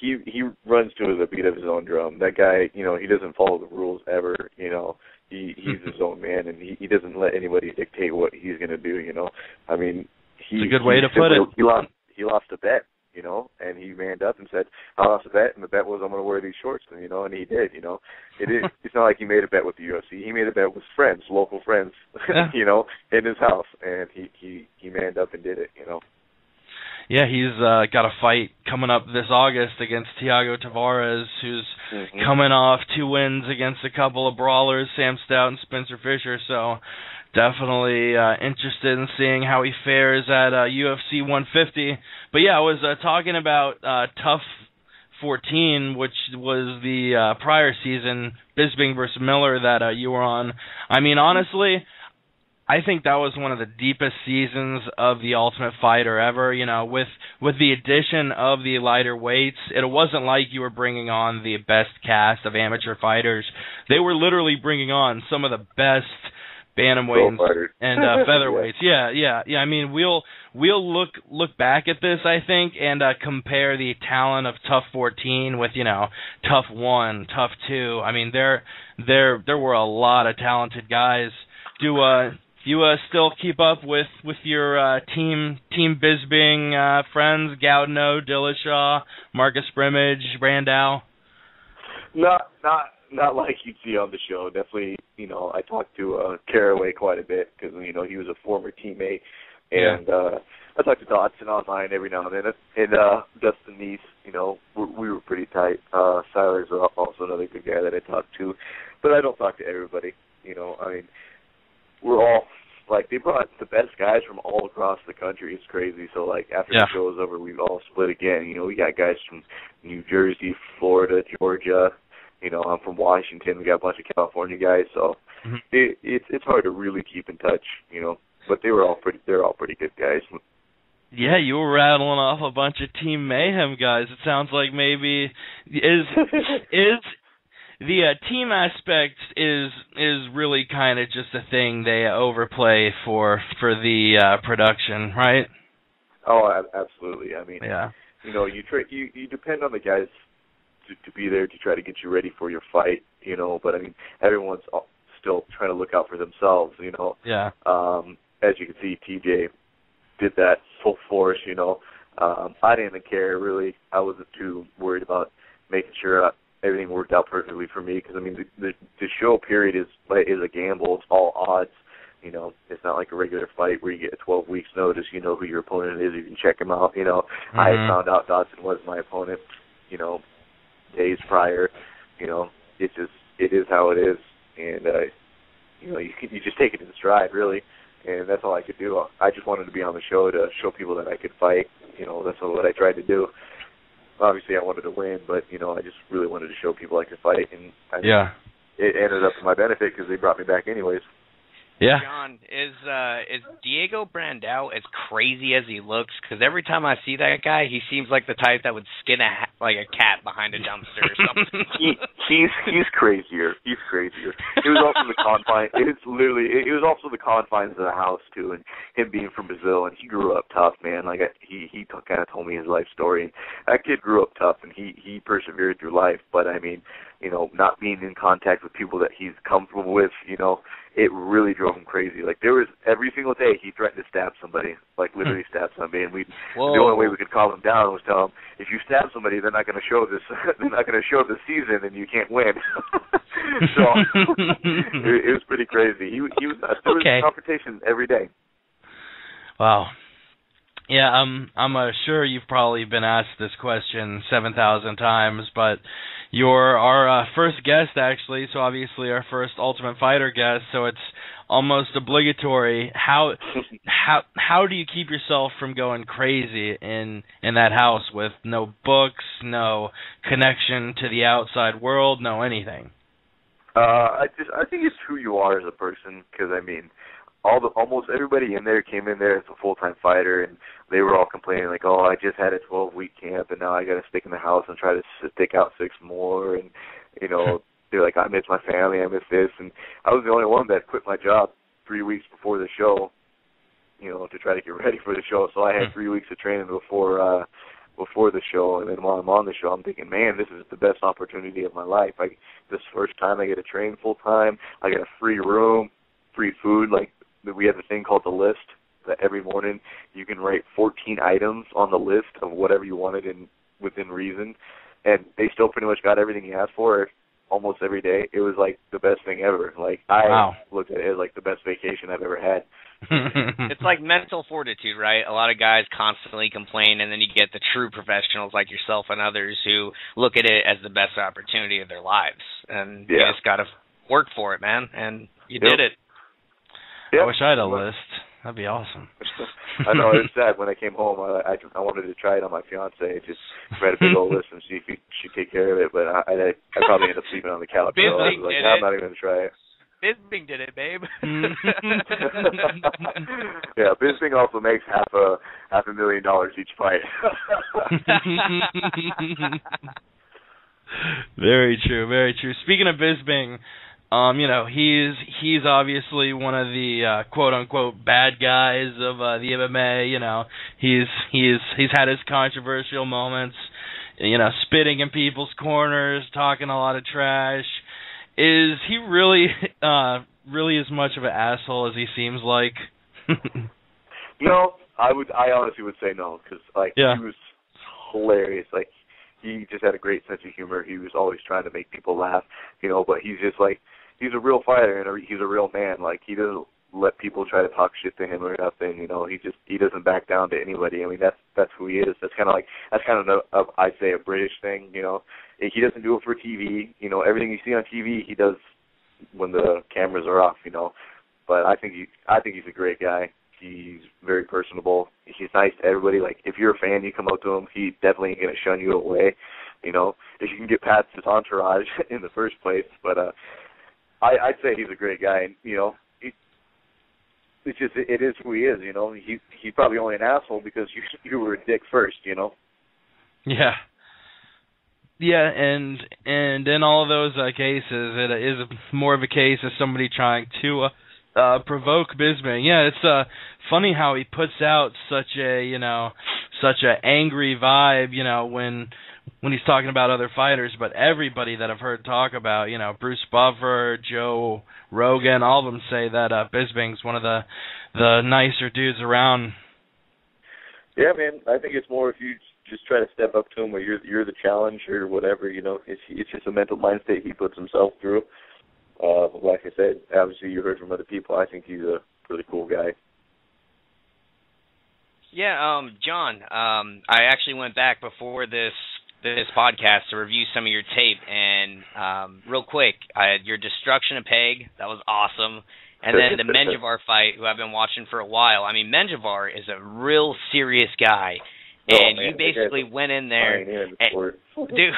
He runs to the beat of his own drum. That guy, he doesn't follow the rules ever. He's his own man, and he doesn't let anybody dictate what he's going to do. I mean, it's a good way to put it. He lost a bet, and he manned up and said, "I lost a bet, and the bet was I'm going to wear these shorts," and he did. It's not like he made a bet with the UFC. He made a bet with friends, local friends, in his house, and he manned up and did it. Yeah, he's got a fight coming up this August against Thiago Tavares, who's coming off 2 wins against a couple of brawlers, Sam Stout and Spencer Fisher. So definitely interested in seeing how he fares at UFC 150. But yeah, I was talking about Tough 14, which was the prior season, Bisping versus Miller, that you were on. I mean, honestly, I think that was one of the deepest seasons of The Ultimate Fighter ever. With the addition of the lighter weights, it wasn't like you were bringing on the best cast of amateur fighters. They were literally bringing on some of the best bantamweights and featherweights. Yeah. I mean, we'll look back at this, I think, and compare the talent of Tough 14 with Tough 1, Tough 2. I mean, there were a lot of talented guys. You still keep up with your Team Bisping friends, Gaudino, Dillashaw, Marcus Brimage, Brandau? Not like you'd see on the show. Definitely, I talked to Caraway quite a bit because, he was a former teammate. And I talked to Dodson online every now and then. And Dustin Neese, we were pretty tight. Siler's also another good guy that I talked to. But I don't talk to everybody. We're all, they brought the best guys from all across the country. It's crazy. So, after the show was over, we all split again. We got guys from New Jersey, Florida, Georgia. I'm from Washington. We got a bunch of California guys. So it's hard to really keep in touch, But they're all pretty good guys. Yeah, you were rattling off a bunch of Team Mayhem guys. It sounds like maybe is the team aspect is really kind of just a thing they overplay for the production, right? Oh, absolutely. You depend on the guys to be there to try to get you ready for your fight, But everyone's still trying to look out for themselves, Yeah. As you can see, TJ did that full force, I didn't even care, really. I wasn't too worried about making sure everything worked out perfectly for me because, the show period is a gamble. It's all odds. It's not like a regular fight where you get 12 weeks notice. You know who your opponent is. You can check him out. I had found out Dodson was my opponent, days prior. It is how it is. And, you just take it in stride, really. And that's all I could do. I just wanted to be on the show to show people that I could fight. That's what I tried to do. Obviously, I wanted to win, but, I just really wanted to show people I could fight. And it ended up to my benefit because they brought me back anyways. Yeah. John, is Diego Brandau as crazy as he looks? Because every time I see that guy, he seems like the type that would skin a cat behind a dumpster or something. He's crazier. He's crazier. It was also the confines. It was also the confines of the house too, and him being from Brazil, and he grew up tough, man. He kind of told me his life story. And that kid grew up tough, and he persevered through life. But not being in contact with people that he's comfortable with, it really drove him crazy. There was every single day he threatened to stab somebody, literally stab somebody, and the only way we could calm him down was tell him, if you stab somebody, they're not going to show this. They're not going to show this season, and you can't win. So it was pretty crazy. There was confrontation every day. Wow. Yeah, I'm sure you've probably been asked this question 7,000 times, but you're our first guest, actually, so obviously our first Ultimate Fighter guest, so it's almost obligatory. How do you keep yourself from going crazy in that house with no books, no connection to the outside world, no anything? I think it's who you are as a person, because almost everybody in there came in there as a full-time fighter, and they were all complaining I just had a 12-week camp, and now I got to stick in the house and try to stick out 6 more, and they're like, I miss my family, I miss this, and I was the only one that quit my job 3 weeks before the show, to try to get ready for the show. So I had 3 weeks of training before the show, and then while I'm on the show, I'm thinking, man, this is the best opportunity of my life. This first time I get to train full time, I get a free room, free food. We have a thing called the list that every morning you can write 14 items on the list of whatever you wanted within reason, and they still pretty much got everything you asked for almost every day. It was the best thing ever. I looked at it as the best vacation I've ever had. It's like mental fortitude, right? A lot of guys constantly complain, and then you get the true professionals like yourself and others who look at it as the best opportunity of their lives. And you just got to work for it, man. And you did it. I wish I had a list. That'd be awesome. I know, it was sad when I came home. I wanted to try it on my fiance, just write a big old list and see if she'd take care of it, but I probably ended up sleeping on the couch. So I was I'm not even going to try it. Bisping did it, babe. Yeah, Bisping also makes $500,000 each fight. Very true, very true. Speaking of Bisping, he's obviously one of the quote unquote bad guys of the MMA. He's had his controversial moments, spitting in people's corners, talking a lot of trash. Is he really really as much of an asshole as he seems like? No, I honestly would say no, because he was hilarious. Like, he just had a great sense of humor. He was always trying to make people laugh, but he's just he's a real fighter and he's a real man. Like, he doesn't let people try to talk shit to him or nothing. He doesn't back down to anybody. I mean, that's who he is. That's kind of I'd say a British thing. He doesn't do it for TV. Everything you see on TV, he does when the cameras are off. But I think he's a great guy. He's very personable. He's nice to everybody. Like, if you're a fan, you come up to him, he definitely ain't going to shun you away, if you can get past his entourage in the first place. But I'd say he's a great guy. And, it is who he is, He's probably only an asshole because you were a dick first, Yeah. Yeah, and in all of those cases, it is more of a case of somebody trying to provoke Bisping. Yeah, it's funny how he puts out such a angry vibe, when he's talking about other fighters, but everybody that I've heard talk about, Bruce Buffer, Joe Rogan, all of them say that Bisping's one of the nicer dudes around. Yeah, man, I think it's more if you just try to step up to him, or you're the challenge or whatever. It's just a mental mind state he puts himself through. Like I said, obviously you heard from other people. I think he's a really cool guy. Yeah, John, I actually went back before this podcast to review some of your tape, and real quick, your destruction of Peg, that was awesome. And then the Menjivar fight, who I've been watching for a while. I mean, Menjivar is a real serious guy, and you basically went in there, and, dude.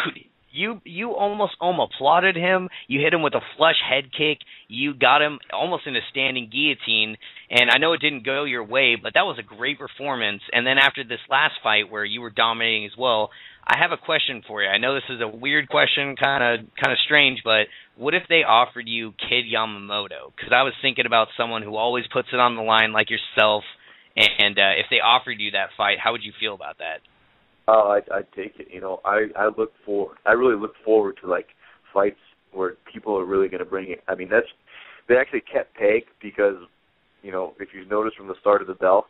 You almost applauded him. You hit him with a flush head kick. You got him almost in a standing guillotine. And I know it didn't go your way, but that was a great performance. And then after this last fight where you were dominating as well, I have a question for you. I know this is a weird question, kind of strange, but what if they offered you Kid Yamamoto? Because I was thinking about someone who always puts it on the line like yourself. And if they offered you that fight, how would you feel about that? I'd take it. I really look forward to fights where people are really going to bring it. I mean, they actually kept Peg because, if you notice from the start of the bell,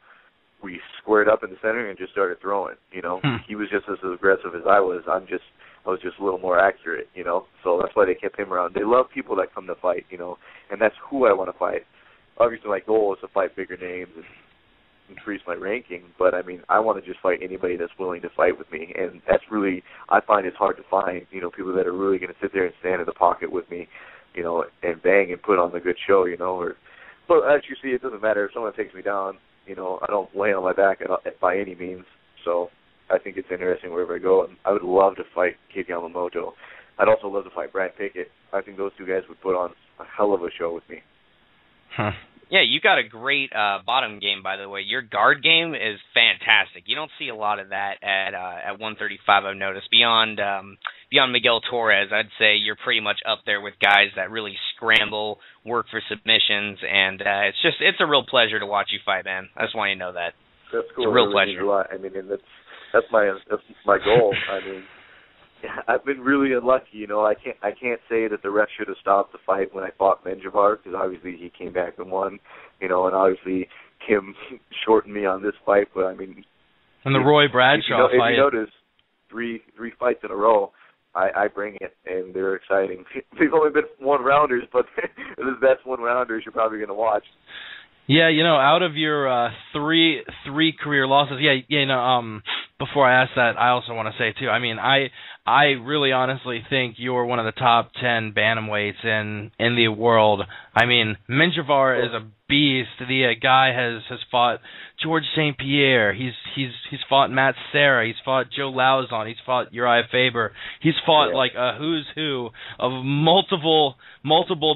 we squared up in the center and just started throwing. He was just as aggressive as I was. I was just a little more accurate. So that's why they kept him around. They love people that come to fight. And that's who I want to fight. Obviously, my goal is to fight bigger names and increase my ranking, but I mean, I want to just fight anybody that's willing to fight with me, and that's really, I find it's hard to find, people that are really going to sit there and stand in the pocket with me, and bang and put on the good show, but as you see, it doesn't matter if someone takes me down, I don't lay on my back by any means, so I think it's interesting wherever I go, and I would love to fight Kid Yamamoto. I'd also love to fight Brad Pickett. I think those two guys would put on a hell of a show with me. Yeah, you got a great bottom game, by the way. Your guard game is fantastic. You don't see a lot of that at 135, I've noticed. Beyond Miguel Torres, I'd say you're pretty much up there with guys that really scramble, work for submissions, and it's a real pleasure to watch you fight, man. I just want you to know that. That's cool. It's a real pleasure. A lot. I mean, and that's my goal. I mean, I've been really unlucky, I can't say that the ref should have stopped the fight when I fought Menjivar, because obviously he came back and won, and obviously Kim shortened me on this fight, but I mean... And the Roy Bradshaw fight. If you notice, three fights in a row, I bring it, and they're exciting. They've only been one-rounders, but that's one-rounders you're probably going to watch. Yeah, out of your three career losses, before I ask that, I also want to say, too, I mean, I really honestly think you're one of the top 10 bantamweights in the world. I mean, Menjivar is a beast. The guy has fought George St. Pierre. He's fought Matt Serra. He's fought Joe Lauzon. He's fought Uriah Faber. He's fought like a who's who of multiple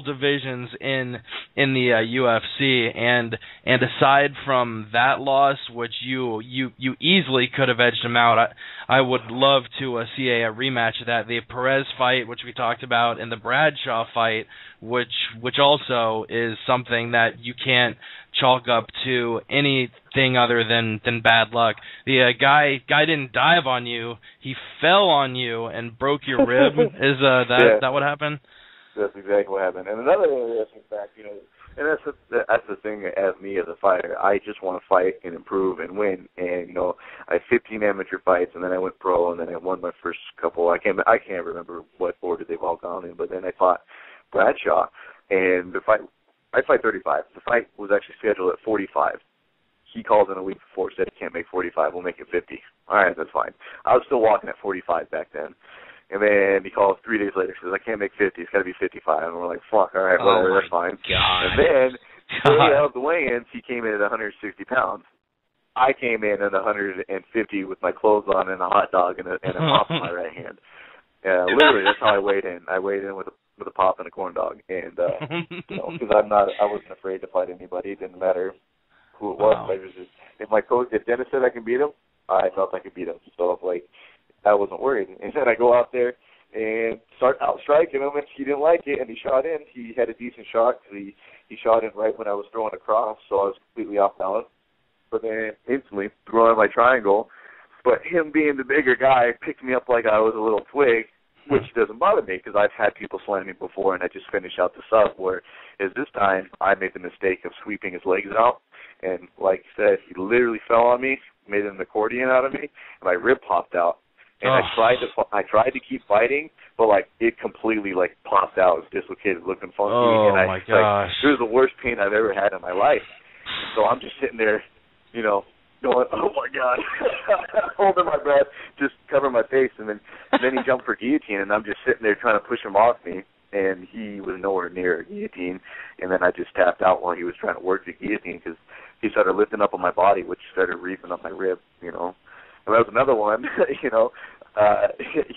divisions in the UFC. And aside from that loss, which you easily could have edged him out, I would love to see a rematch of that. The Perez fight, which we talked about, and the Bradshaw fight, which also is something that you can't chalk up to anything other than bad luck. The guy didn't dive on you; he fell on you and broke your rib. Is that what happened? That's exactly what happened. And another interesting fact, you know, and that's the thing as me as a fighter. I just want to fight and improve and win. And you know, I had 15 amateur fights, and then I went pro, and then I won my first couple. I can't remember what order they've all gone in, but then I fought Bradshaw, and I fight 35. The fight was actually scheduled at 45. He called in a week before, said he can't make 45. We'll make it 50. All right, that's fine. I was still walking at 45 back then. And then he calls 3 days later, says, I can't make 50. It's got to be 55. And we're like, fuck, all right, whatever, that's fine. God. And then, day of the weigh-ins, he came in at 160 pounds. I came in at 150 with my clothes on and a hot dog and a pop in my right hand. Literally, that's how I weighed in. I weighed in with a pop and a corn dog. And, you know, because I wasn't afraid to fight anybody. It didn't matter who it was. Wow. I was just, if Dennis said I could beat him, I felt I could beat him. So, like, I wasn't worried. And then I go out there and start out-striking him, and he didn't like it, and he shot in. He had a decent shot because he shot in right when I was throwing across, so I was completely off balance. But then instantly throwing my triangle. But him being the bigger guy picked me up like I was a little twig, which doesn't bother me because I've had people slam me before, and I just finish out the sub, whereas this time I made the mistake of sweeping his legs out. And like I said, he literally fell on me, made an accordion out of me, and my rib popped out. And I tried to keep fighting, but like it completely like popped out. It was dislocated, looking funky. Oh, and my gosh! Like, it was the worst pain I've ever had in my life. So I'm just sitting there, you know, going, oh my God, holding my breath, just covering my face, and then he jumped for guillotine, and I'm just sitting there trying to push him off me, and he was nowhere near a guillotine, and then I just tapped out while he was trying to work the guillotine because he started lifting up on my body, which started reefing up my rib, you know. And that was another one, you know.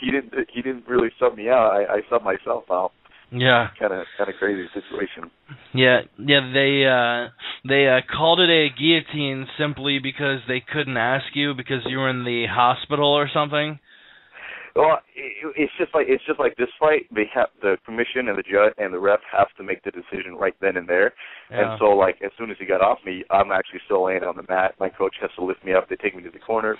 He didn't really sub me out. I subbed myself out. Yeah. Kind of crazy situation. Yeah. They called it a guillotine simply because they couldn't ask you because you were in the hospital or something. Well, it's just like this fight. They have the commission and the judge and the ref have to make the decision right then and there. Yeah. And so, like, as soon as he got off me, I'm actually still laying on the mat. My coach has to lift me up. They take me to the corner.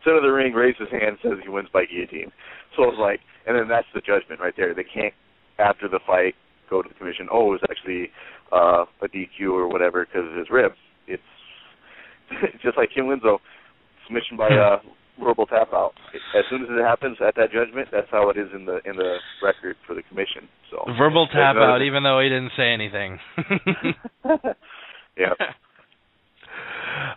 Center of the ring, raises his hand, says he wins by guillotine. So it's like, and then that's the judgment right there. They can't, after the fight, go to the commission. Oh, it was actually a DQ or whatever because of his rib. It's just like Kim Winslow, submission by verbal tap out. As soon as it happens at that judgment, that's how it is in the record for the commission. So verbal tap out, even though he didn't say anything. Yeah.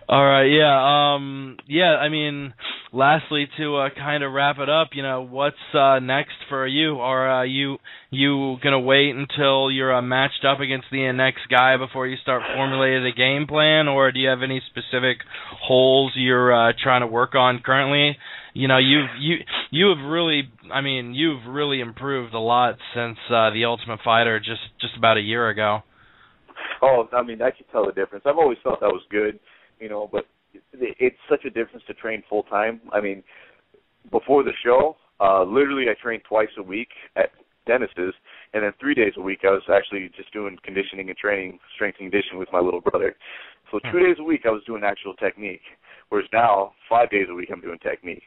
All right, yeah. I mean, lastly, to kind of wrap it up, you know, what's next for you? Are you gonna wait until you're matched up against the next guy before you start formulating a game plan, or do you have any specific holes you're trying to work on currently? You know, you've really improved a lot since the Ultimate Fighter just about a year ago. Oh, I mean, I can tell the difference. I've always felt I was good, you know, but it's such a difference to train full time. I mean, before the show, literally I trained twice a week at Dennis's, and then 3 days a week I was actually just doing conditioning and training, strength and conditioning with my little brother. So 2 days a week I was doing actual technique, whereas now 5 days a week I'm doing technique.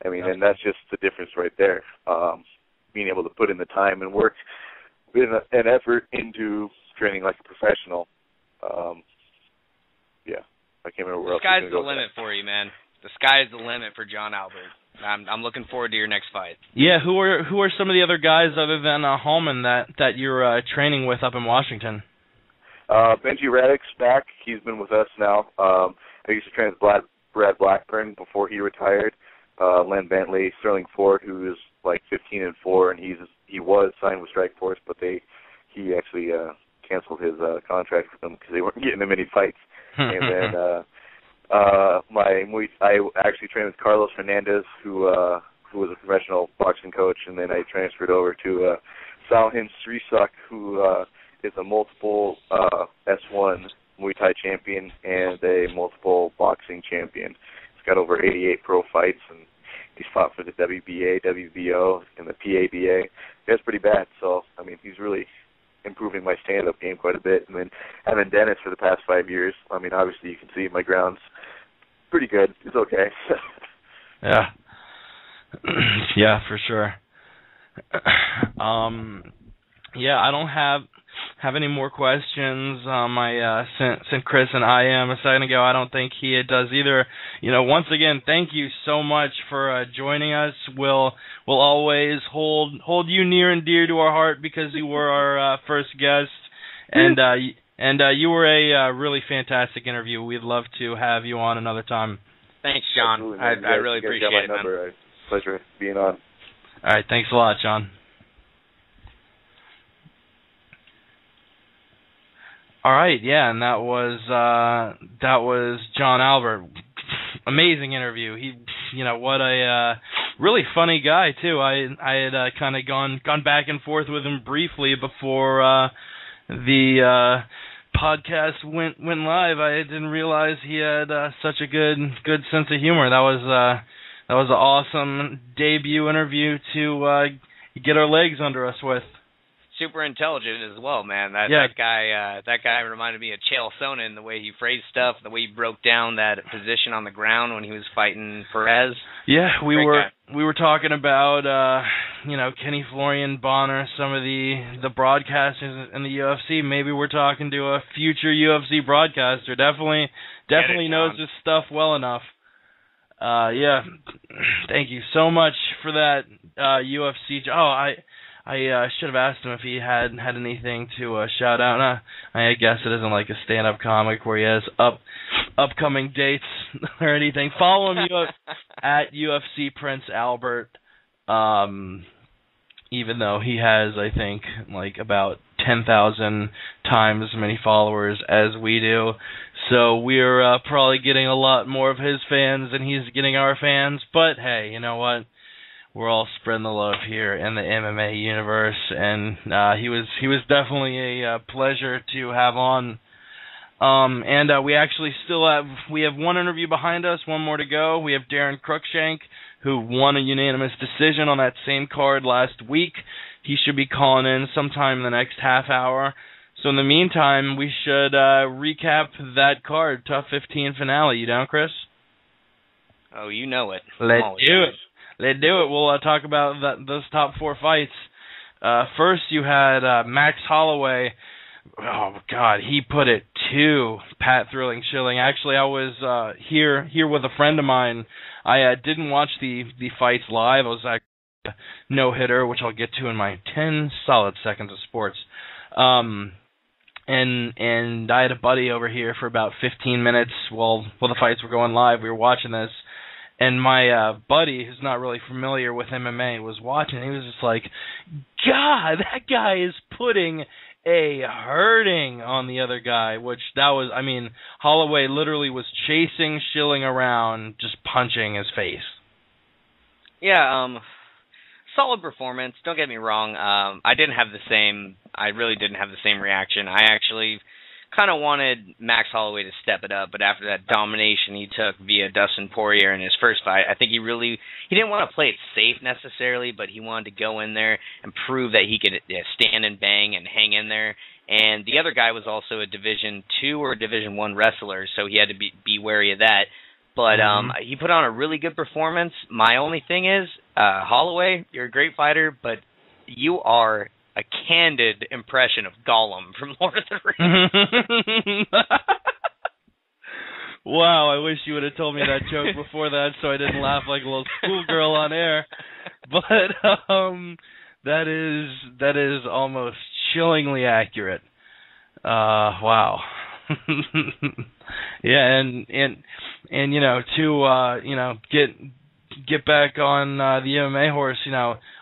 I mean, and that's just the difference right there. Being able to put in the time and work an effort into training like a professional. Yeah, I can't remember where else. The sky's the limit for you, man. The sky's the limit for John Albert. I'm looking forward to your next fight. Yeah, who are some of the other guys other than Holman that you're training with up in Washington? Benji Raddick's back. He's been with us now. I used to train with Brad Blackburn before he retired. Len Bentley, Sterling Ford, who is like 15-4, and he was signed with Strikeforce, but he actually canceled his contract with them because they weren't getting him any fights. And then I actually trained with Carlos Fernandez, who was a professional boxing coach, and then I transferred over to Salhin Srisak, who is a multiple S1 Muay Thai champion and a multiple boxing champion. He's got over 88 pro fights, and he's fought for the WBA, WBO, and the PABA. That's pretty bad. So, I mean, he's really improving my stand-up game quite a bit. And then having Dennis for the past 5 years, I mean, obviously you can see my ground's pretty good. It's okay. Yeah. Yeah, for sure. I don't have any more questions. I sent Chris and IM a second ago. I don't think he does either. Once again, thank you so much for joining us. We'll always hold you near and dear to our heart because you were our first guest, and you were a really fantastic interview. We'd love to have you on another time. Thanks, John. I really appreciate it, man. Pleasure being on. All right, thanks a lot, John. All right, yeah, and that was John Albert. Amazing interview. He, what a really funny guy too. I had kind of gone back and forth with him briefly before the podcast went live. I didn't realize he had such a good sense of humor. That was an awesome debut interview to get our legs under us with. Super intelligent as well, man. That guy reminded me of Chael Sonnen, the way he phrased stuff, the way he broke down that position on the ground when he was fighting Perez. Yeah, we were talking about Kenny Florian Bonner, some of the broadcasters in the UFC. Maybe we're talking to a future UFC broadcaster. Definitely knows his stuff well enough. Thank you so much for that UFC. I should have asked him if he had anything to shout out. I guess it isn't like a stand-up comic where he has upcoming dates or anything. Follow him at UFC Prince Albert, even though he has, I think, like about 10,000 times as many followers as we do. So we're probably getting a lot more of his fans than he's getting our fans. But, hey, you know what? We're all spreading the love here in the MMA universe, and he was definitely a pleasure to have on. And we actually still have one interview behind us, one more to go. We have Daron Cruickshank, who won a unanimous decision on that same card last week. He should be calling in sometime in the next half hour. So in the meantime, we should recap that card, Tough 15 finale. You down, Chris? Oh, you know it. Let's do it. We'll talk about those top four fights. First, you had Max Holloway. Oh, God, he put it to Pat Thrilling Schilling. Actually, I was here with a friend of mine. I didn't watch the fights live. I was actually a no-hitter, which I'll get to in my 10 solid seconds of sports. And I had a buddy over here for about 15 minutes while the fights were going live. We were watching this. And my buddy, who's not really familiar with MMA, was watching. He was just like, God, that guy is putting a hurting on the other guy, Holloway literally was chasing Schilling around, just punching his face. Yeah, solid performance. Don't get me wrong. I really didn't have the same reaction. I actually kind of wanted Max Holloway to step it up, but after that domination he took via Dustin Poirier in his first fight, I think he didn't want to play it safe necessarily, but he wanted to go in there and prove that he could stand and bang and hang in there. And the other guy was also a Division II or Division I wrestler, so he had to be wary of that. But he put on a really good performance. My only thing is, Holloway, you're a great fighter, but you are a candid impression of Gollum from Lord of the Rings. Wow, I wish you would have told me that joke before that so I didn't laugh like a little schoolgirl on air. But that is almost chillingly accurate. Wow. Yeah, and to get back on the MMA horse,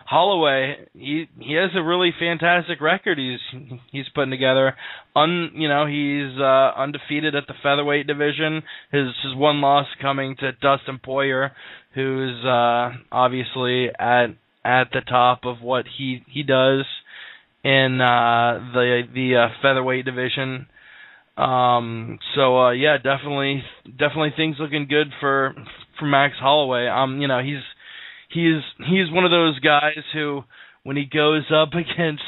Holloway, he has a really fantastic record he's putting together. He's undefeated at the featherweight division. His one loss coming to Dustin Poirier, who's obviously at the top of what he does in the featherweight division. Yeah, definitely things looking good for Max Holloway. He's one of those guys who, when he goes up against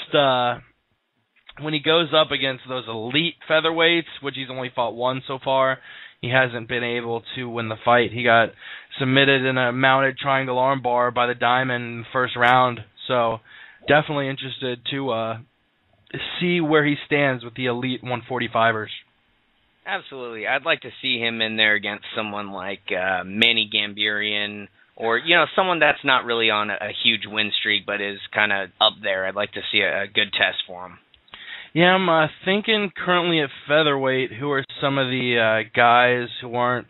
those elite featherweights, which he's only fought one so far, he hasn't been able to win the fight. He got submitted in a mounted triangle armbar by the Diamond in the first round. So definitely interested to see where he stands with the elite 145ers. Absolutely. I'd like to see him in there against someone like Manny Gambirian, or, someone that's not really on a huge win streak but is kind of up there. I'd like to see a good test for him. Yeah, I'm thinking currently at featherweight, who are some of the guys who aren't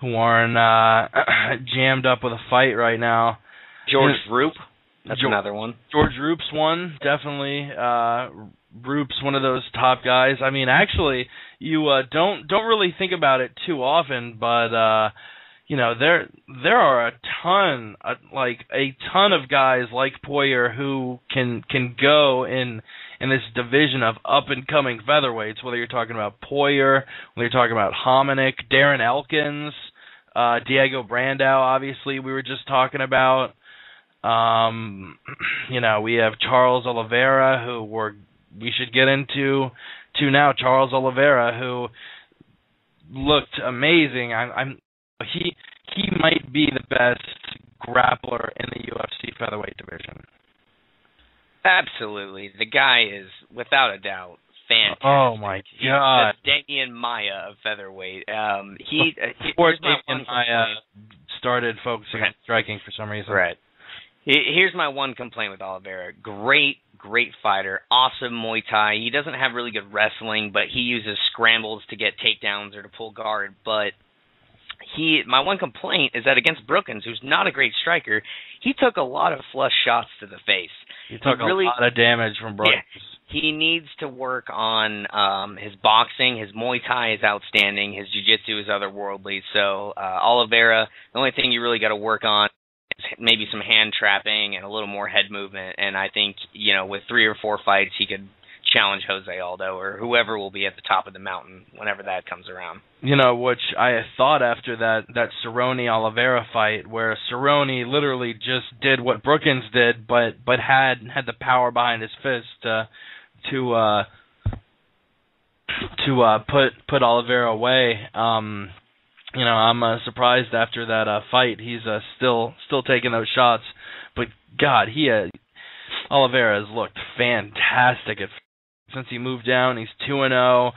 jammed up with a fight right now. George Roop, that's another one. George Roop's one, definitely. Roop's one of those top guys. I mean, actually, you don't really think about it too often, but there are a ton of guys like Poirier who can go in this division of up and coming featherweights. Whether you're talking about Poirier, whether you're talking about Hominick, Darren Elkins, Diego Brandao, obviously we were just talking about. We have Charles Oliveira, who we should get into now. Charles Oliveira, who looked amazing. He might be the best grappler in the UFC featherweight division. Absolutely, the guy is without a doubt fantastic. Oh my God! He's the Damian Maia of featherweight. Before Damian Maia started focusing on striking for some reason. Right. Here's my one complaint with Oliveira. Great fighter, awesome Muay Thai. He doesn't have really good wrestling, but he uses scrambles to get takedowns or to pull guard. But my one complaint is that against Brookins, who's not a great striker, he took a lot of flush shots to the face. He took a lot of damage from Brookins. Yeah, he needs to work on his boxing. His Muay Thai is outstanding. His Jiu-Jitsu is otherworldly. So Oliveira, the only thing you really got to work on is maybe some hand trapping and a little more head movement. And I think, with 3 or 4 fights, he could challenge Jose Aldo or whoever will be at the top of the mountain whenever that comes around. Which I thought after that Cerrone-Oliveira fight, where Cerrone literally just did what Brookins did, but had the power behind his fist to put Oliveira away. I'm surprised after that fight he's still taking those shots. But God, Oliveira has looked fantastic since he moved down. He's 2-0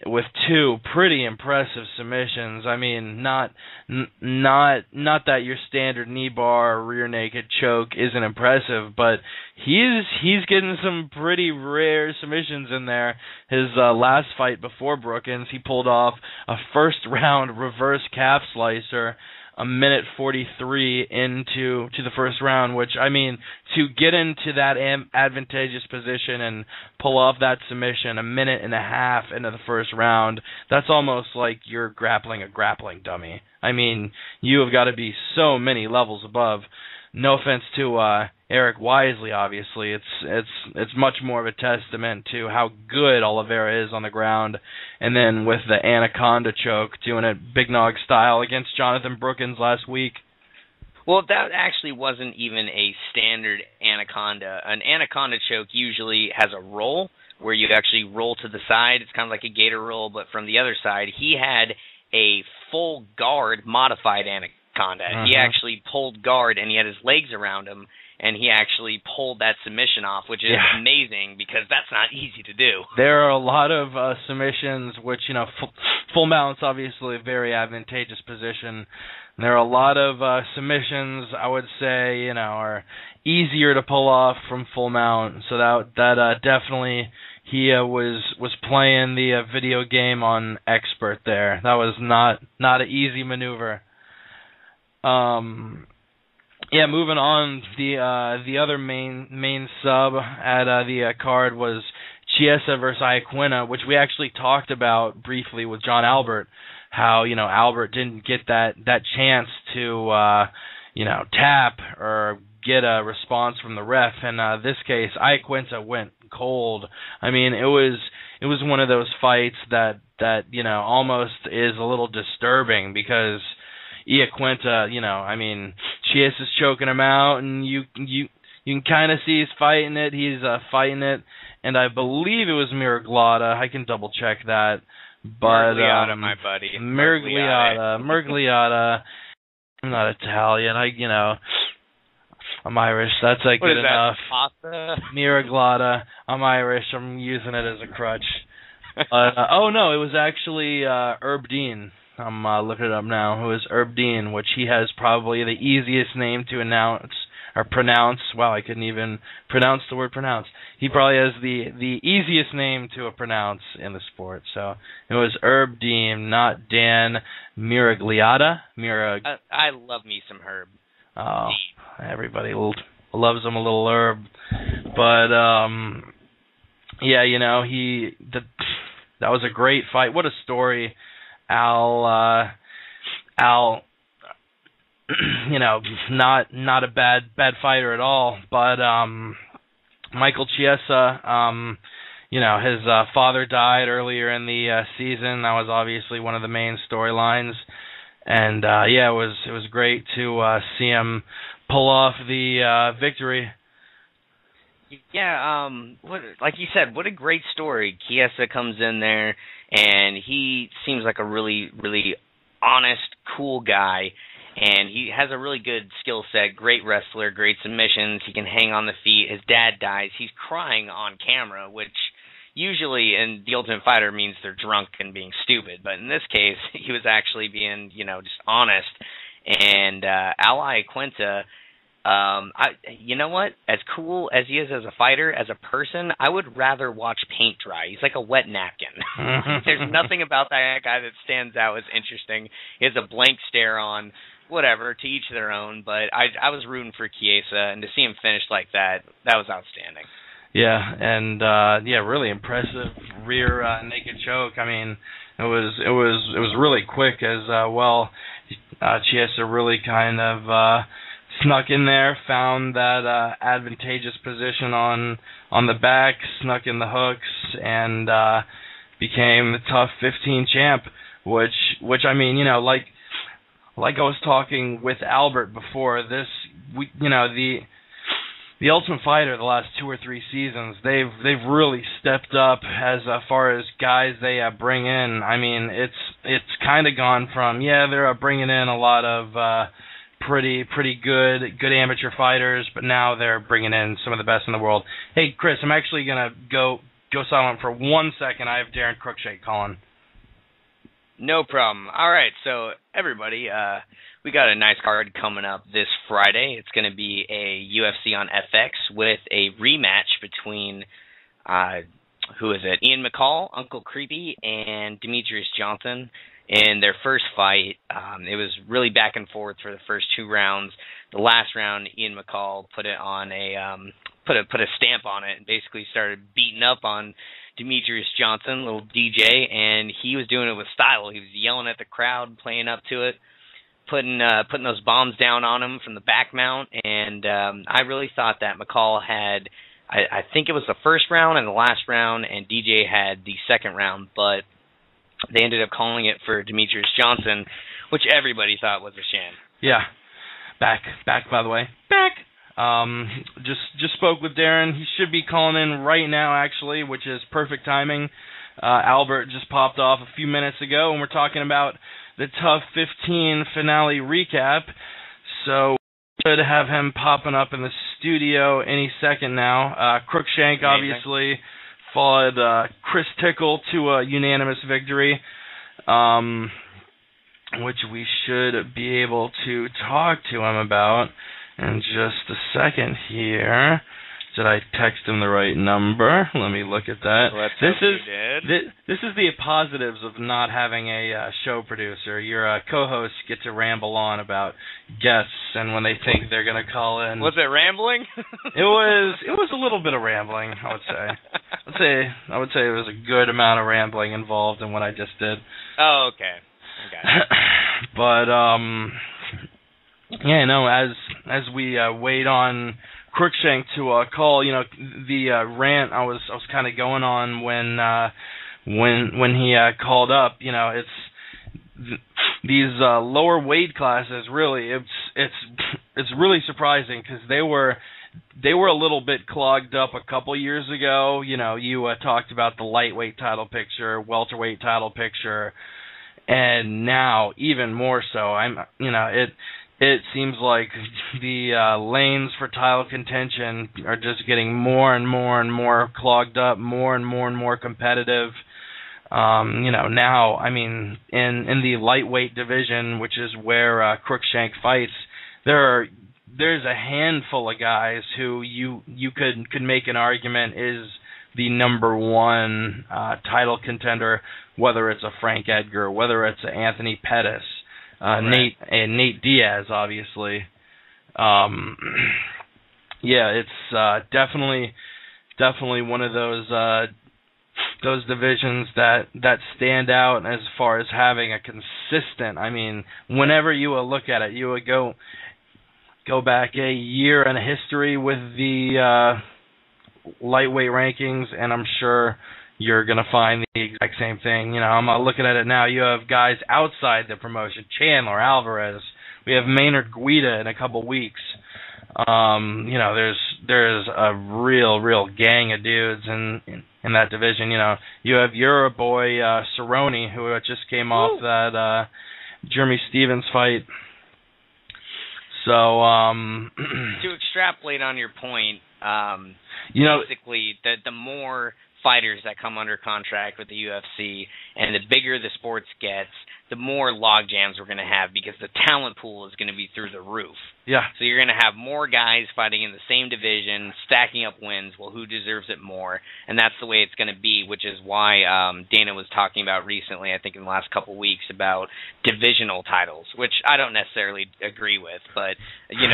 with 2 pretty impressive submissions. I mean, not that your standard knee bar or rear naked choke isn't impressive, but he's getting some pretty rare submissions in there. His last fight before Brookins, he pulled off a first round reverse calf slicer a minute 43 into the first round, which, I mean, to get into that advantageous position and pull off that submission a minute and a half into the first round, that's almost like you're grappling a grappling dummy. I mean, you have got to be so many levels above. No offense to Eric Wisely, obviously. It's much more of a testament to how good Oliveira is on the ground. And then with the Anaconda choke, doing it Big Nog style against Jonathan Brookins last week. Well, that actually wasn't even a standard Anaconda. An Anaconda choke usually has a roll where you actually roll to the side. It's kind of like a gator roll, but from the other side. He had a full guard modified Anaconda. He actually pulled guard, and he had his legs around him, and he actually pulled that submission off, which is amazing because that's not easy to do. There are a lot of submissions, which, full mount's obviously a very advantageous position. There are a lot of submissions, I would say, are easier to pull off from full mount. So that definitely he was playing the video game on expert there. That was not an easy maneuver. Moving on, the other main sub at the card was Chiesa versus Iaquinta, which we actually talked about briefly with John Albert, how, Albert didn't get that chance to, tap or get a response from the ref. In this case, Iaquinta went cold. I mean, it was one of those fights that almost is a little disturbing because Iaquinta, Chiesa's choking him out, and you can kind of see he's fighting it. He's fighting it, and I believe it was Miragliotta. I can double check that. But Miragliotta, my buddy. Miragliotta. I'm not Italian. I'm Irish. That's like what good is enough. Pasta? Miraglata. I'm Irish. I'm using it as a crutch. Oh no, it was actually Herb Dean. I'm looking it up now. It was Herb Dean, which he has probably the easiest name to announce or pronounce. Wow, I couldn't even pronounce the word pronounce. He probably has the easiest name to pronounce in the sport. So it was Herb Dean, not Dan Miragliotta. I love me some Herb. Oh, everybody loves him a little Herb. But yeah, you know, that was a great fight. What a story. Al, you know, not a bad fighter at all, but Michael Chiesa, you know, his father died earlier in the season. That was obviously one of the main storylines, and yeah, it was great to see him pull off the victory. Yeah, like you said, what a great story. Chiesa comes in there, and he seems like a really, really honest, cool guy, and he has a really good skill set, great wrestler, great submissions. He can hang on the feet. His dad dies. He's crying on camera, which usually in The Ultimate Fighter means they're drunk and being stupid, but in this case, he was actually being, you know, just honest. And Al Iaquinta, you know what? As cool as he is as a fighter, as a person, I would rather watch paint dry. He's like a wet napkin. There's nothing about that guy that stands out as interesting. He has a blank stare on, whatever, to each their own. But I was rooting for Chiesa, and to see him finish like that was outstanding. Yeah, and yeah, really impressive rear naked choke. I mean, it was really quick as well. Chiesa really kind of snuck in there, found that advantageous position on the back, snuck in the hooks, and became the tough 15 champ. Which I mean, you know, like I was talking with Albert before this, you know, the Ultimate Fighter the last 2 or 3 seasons, they've really stepped up as far as guys they bring in. I mean, it's kind of gone from, yeah, they're bringing in a lot of pretty good amateur fighters, but now they're bringing in some of the best in the world. Hey, Chris, I'm actually gonna go silent for 1 second. I have Daron Cruickshank calling. No problem. All right, so everybody, we got a nice card coming up this Friday. It's going to be a UFC on FX with a rematch between, who is it, Ian McCall, Uncle Creepy, and Demetrius Johnson. In their first fight, it was really back and forth for the first 2 rounds. The last round, Ian McCall put it on put a stamp on it and basically started beating up on Demetrius Johnson, little DJ, and he was doing it with style. He was yelling at the crowd, playing up to it, putting those bombs down on him from the back mount, and I really thought that McCall had, I think it was the first round and the last round, and DJ had the second round, but they ended up calling it for Demetrius Johnson, which everybody thought was a sham. Yeah. Back, by the way. Back. Just spoke with Daron. He should be calling in right now, actually, which is perfect timing. Albert just popped off a few minutes ago, and we're talking about the Tough 15 finale recap. So we should have him popping up in the studio any second now. Cruickshank, obviously, followed Chris Tickle to a unanimous victory, which we should be able to talk to him about in just a second here. Did I text him the right number? Let me look at that. This is the positives of not having a show producer. Your co-hosts get to ramble on about guests, and when they think they're going to call in. Was it rambling? It was a little bit of rambling, I would say. I would say there was a good amount of rambling involved in what I just did. Oh, okay. But yeah, no. As we wait on Cruickshank to call, you know, the rant I was kind of going on when he called up. You know, it's these lower weight classes. Really, it's really surprising because they were a little bit clogged up a couple years ago. You know, you talked about the lightweight title picture, welterweight title picture, and now even more so. it seems like the lanes for title contention are just getting more and more and more clogged up, more and more competitive. Now, I mean, in the lightweight division, which is where Cruickshank fights, there's a handful of guys who you could make an argument is the number one title contender, whether it's a Frank Edgar, whether it's a Anthony Pettis, Nate Diaz, obviously. It's definitely one of those divisions that stand out as far as having a consistent. I mean, whenever you will look at it, you would go back a year in history with the lightweight rankings, and I'm sure you're going to find the exact same thing. I'm looking at it now. You have guys outside the promotion, Chandler, Alvarez. We have Maynard Guida in a couple weeks. There's a real gang of dudes in that division. You have your boy Cerrone, who just came off that Jeremy Stevens fight. So to extrapolate on your point, basically the more fighters that come under contract with the UFC and the bigger the sports gets, the more log jams we're going to have because the talent pool is going to be through the roof. Yeah. So you're going to have more guys fighting in the same division, stacking up wins. Well, who deserves it more? And that's the way it's going to be, which is why Dana was talking about recently, I think in the last couple of weeks, about divisional titles, which I don't necessarily agree with. But, you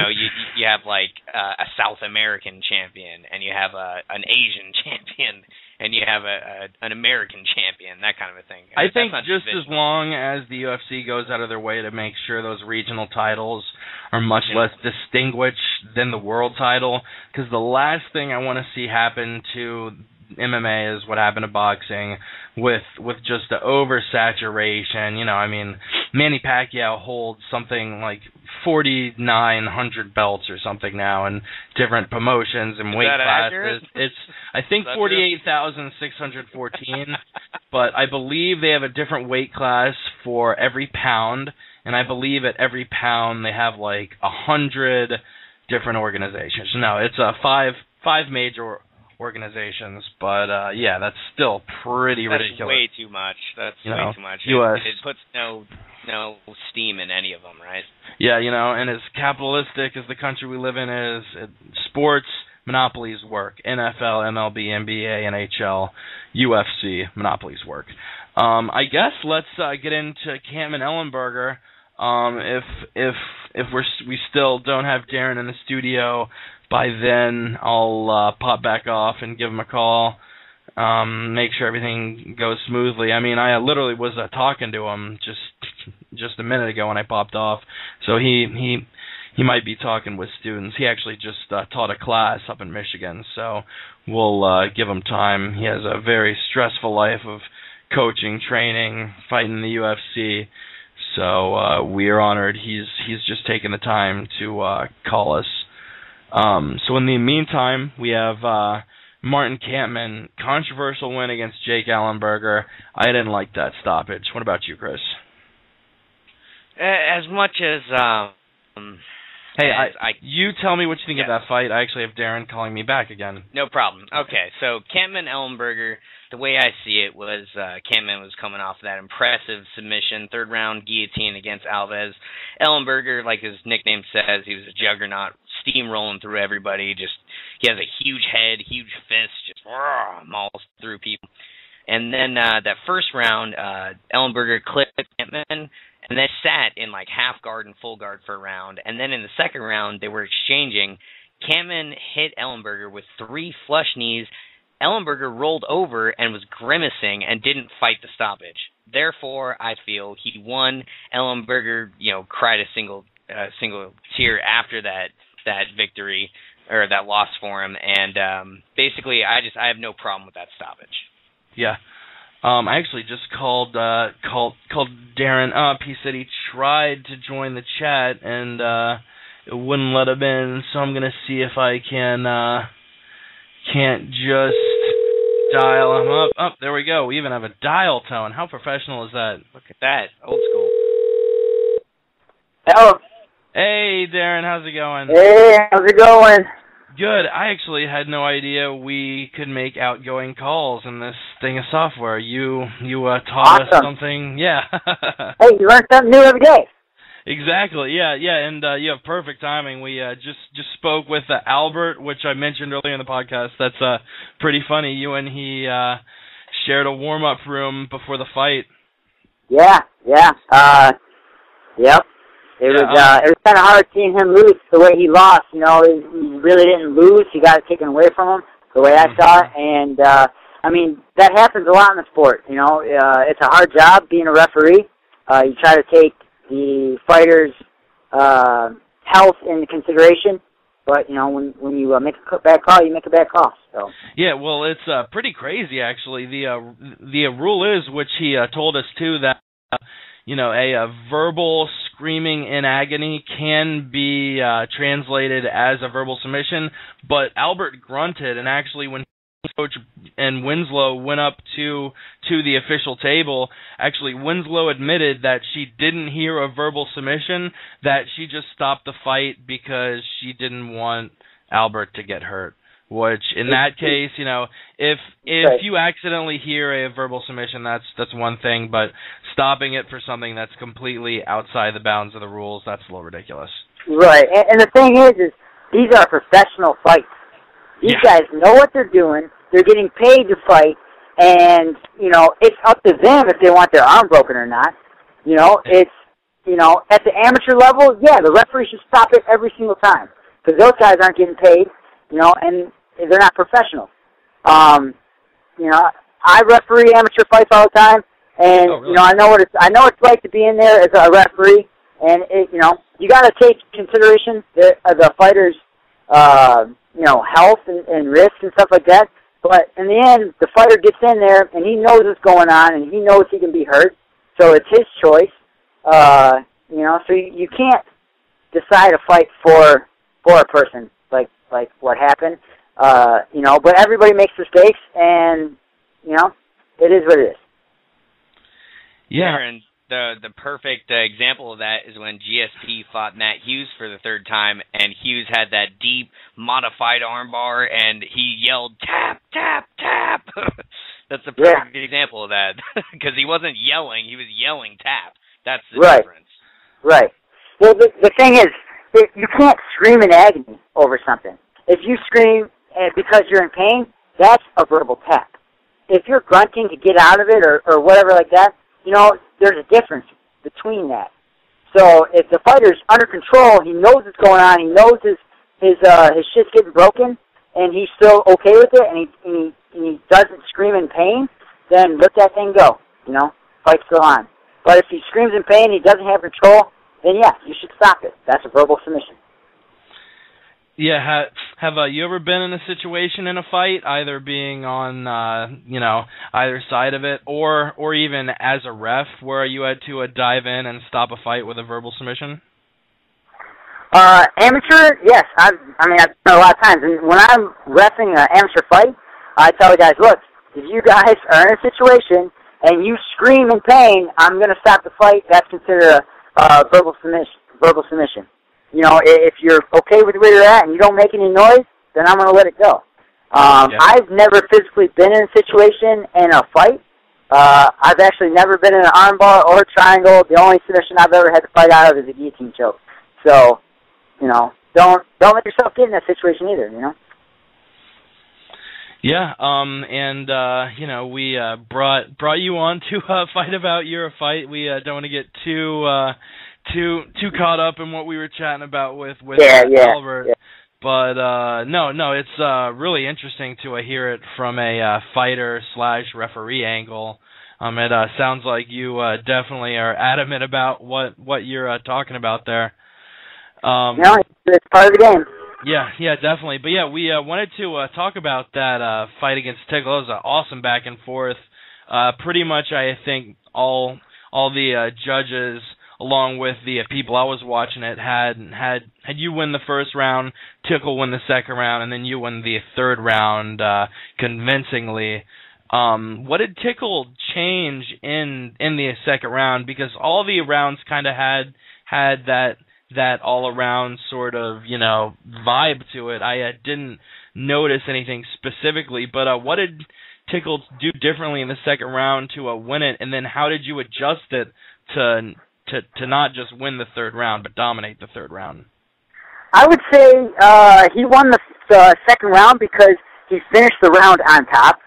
have like a South American champion, and you have an Asian champion, and you have an American champion, that kind of a thing. I think just as long as the UFC goes out of their way to make sure those regional titles are much less distinguished than the world title, because the last thing I want to see happen to MMA is what happened to boxing with just the oversaturation. Manny Pacquiao holds something like 4,900 belts or something now in different promotions and weight classes. It's I think 48,614, but I believe they have a different weight class for every pound, and I believe at every pound they have like 100 different organizations. No, it's five major organizations, but that's still pretty ridiculous. That's way too much. Way too much. It puts no steam in any of them, right? Yeah, and as capitalistic as the country we live in is, sports monopolies work. NFL, MLB, NBA, NHL, UFC monopolies work. I guess let's get into Cameron Ellenberger. If we still don't have Daron in the studio by then, I'll pop back off and give him a call. Make sure everything goes smoothly. I mean, I literally was talking to him just a minute ago when I popped off. So he might be talking with students. He actually just taught a class up in Michigan. So we'll give him time. He has a very stressful life of coaching, training, fighting the UFC. So we are honored. He's just taken the time to call us. So in the meantime, we have Martin Kampmann, controversial win against Jake Ellenberger. I didn't like that stoppage. What about you, Chris? As much as you tell me what you think of that fight. I actually have Daron calling me back again. No problem. Okay, so Kampmann Ellenberger, the way I see it was Kampmann was coming off that impressive submission, third round guillotine against Alves. Ellenberger, like his nickname says, he was a juggernaut, steamrolling through everybody. He has a huge head, huge fist, just mauls through people. And then that first round, Ellenberger clipped Kampmann, and then sat in like half guard and full guard for a round. And then in the second round, they were exchanging. Kampmann hit Ellenberger with 3 flush knees. Ellenberger rolled over and was grimacing and didn't fight the stoppage. Therefore, I feel he won. Ellenberger, cried a single tear after that victory or that loss for him. And basically, I have no problem with that stoppage. Yeah. I actually just called Daron up. He said he tried to join the chat and it wouldn't let him in. So I'm gonna see if I can't just dial him up. Oh, there we go. We even have a dial tone. How professional is that? Look at that, old school. Hello. Hey, Daron, how's it going? Hey, how's it going? Good. I actually had no idea we could make outgoing calls in this thing of software. You taught us something. Yeah. Hey, you learn something new every day. Exactly. Yeah, and you have perfect timing. We just spoke with Albert, which I mentioned earlier in the podcast. That's pretty funny. You and he shared a warm-up room before the fight. Yeah. Yep. It was kind of hard seeing him lose the way he lost. You know, he really didn't lose. He got it taken away from him the way I saw it. And, I mean, that happens a lot in the sport. You know, it's a hard job being a referee. You try to take the fighter's health into consideration. But, you know, when you make a bad call, you make a bad call. So. Yeah, well, it's pretty crazy, actually. The rule is, which he told us, too, that, you know, a verbal screaming in agony can be translated as a verbal submission, but Albert grunted, and actually when Coach and Winslow went up to the official table, actually Winslow admitted that she didn't hear a verbal submission, that she just stopped the fight because she didn't want Albert to get hurt. Which, in that case, you know, if you accidentally hear a verbal submission, that's one thing, but stopping it for something that's completely outside the bounds of the rules, that's a little ridiculous. Right, and the thing is these are professional fights. These guys know what they're doing. They're getting paid to fight, and, you know, it's up to them if they want their arm broken or not. You know, it's, you know, at the amateur level, the referee should stop it every single time, because those guys aren't getting paid, you know, and they're not professional. You know, I referee amateur fights all the time, and you know, I know what it's like to be in there as a referee, and you know, you got to take consideration the fighter's you know, health and risk and stuff like that. But in the end, the fighter gets in there and he knows what's going on and he knows he can be hurt, so it's his choice. You know, so you can't decide a fight for a person like what happened. You know, but everybody makes mistakes, and, you know, it is what it is. Yeah, and the perfect example of that is when GSP fought Matt Hughes for the third time, and Hughes had that deep, modified armbar, and he yelled, tap, tap, tap. That's a perfect example of that, because he wasn't yelling, he was yelling tap. That's the difference. Right. Well, the thing is, you can't scream in agony over something. If you scream because you're in pain, that's a verbal tap. If you're grunting to get out of it or whatever like that, you know, there's a difference between that. So if the fighter's under control, he knows what's going on, he knows his shit's getting broken, and he's still okay with it, and he doesn't scream in pain, then let that thing go. You know, fight's still on. But if he screams in pain, he doesn't have control, then you should stop it. That's a verbal submission. Yeah, have you ever been in a situation in a fight, either being on, you know, either side of it, or even as a ref, where you had to dive in and stop a fight with a verbal submission? Amateur, yes. I've done it a lot of times. And when I'm reffing an amateur fight, I tell the guys, look, if you guys are in a situation and you scream in pain, I'm going to stop the fight. That's considered a verbal submission. You know, if you're okay with where you're at and you don't make any noise, then I'm going to let it go. I've never physically been in a situation in a fight. I've actually never been in an armbar or a triangle. The only submission I've ever had to fight out of is a guillotine choke. So, you know, don't let yourself get in that situation either, you know? Yeah, and you know, we brought you on to fight about your fight. We don't want to get too caught up in what we were chatting about with Albert. Yeah. But no, it's really interesting to hear it from a fighter/referee angle. It sounds like you definitely are adamant about what you're talking about there. No, it's part of the game. Yeah, definitely. But yeah, we wanted to talk about that fight against Tickle. It was an awesome back and forth. Pretty much, I think all the judges, along with the people I was watching it, had you win the first round, Tickle win the second round, and then you win the third round convincingly. What did Tickle change in the second round? Because all the rounds kind of had that all-around sort of, vibe to it. I didn't notice anything specifically, but what did Tickle do differently in the second round to win it, and then how did you adjust it to not just win the third round, but dominate the third round? I would say he won the second round because he finished the round on top,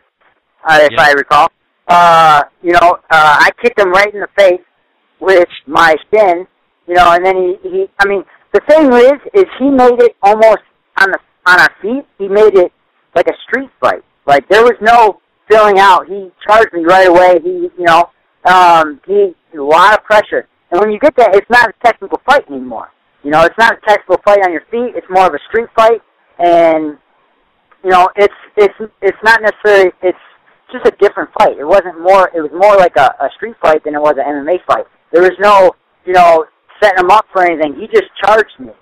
if I recall. I kicked him right in the face with my shin, and then he the thing is he made it almost on our feet. He made it like a street fight. Like, there was no filling out. He charged me right away. He a lot of pressure. And when you get that, it's not a technical fight anymore. It's not a technical fight on your feet. It's more of a street fight. And, it's not necessarily, it's just a different fight. It was more like a street fight than it was an MMA fight. There was no, setting him up for anything. He just charged me,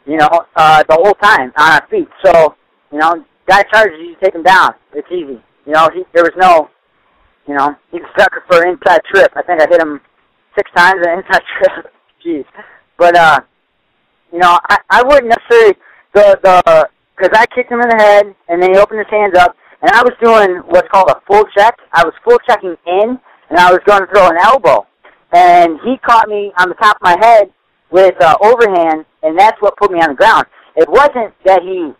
the whole time on our feet. So, guy charges you, take him down. It's easy. There was no, he's a sucker for an inside trip. I think I hit him 6 times an inside trip. Jeez. But, I wouldn't necessarily, because I kicked him in the head, and then he opened his hands up, and I was doing what's called a full check. I was full checking in, and I was going to throw an elbow. And he caught me on the top of my head with overhand, and that's what put me on the ground. It wasn't that he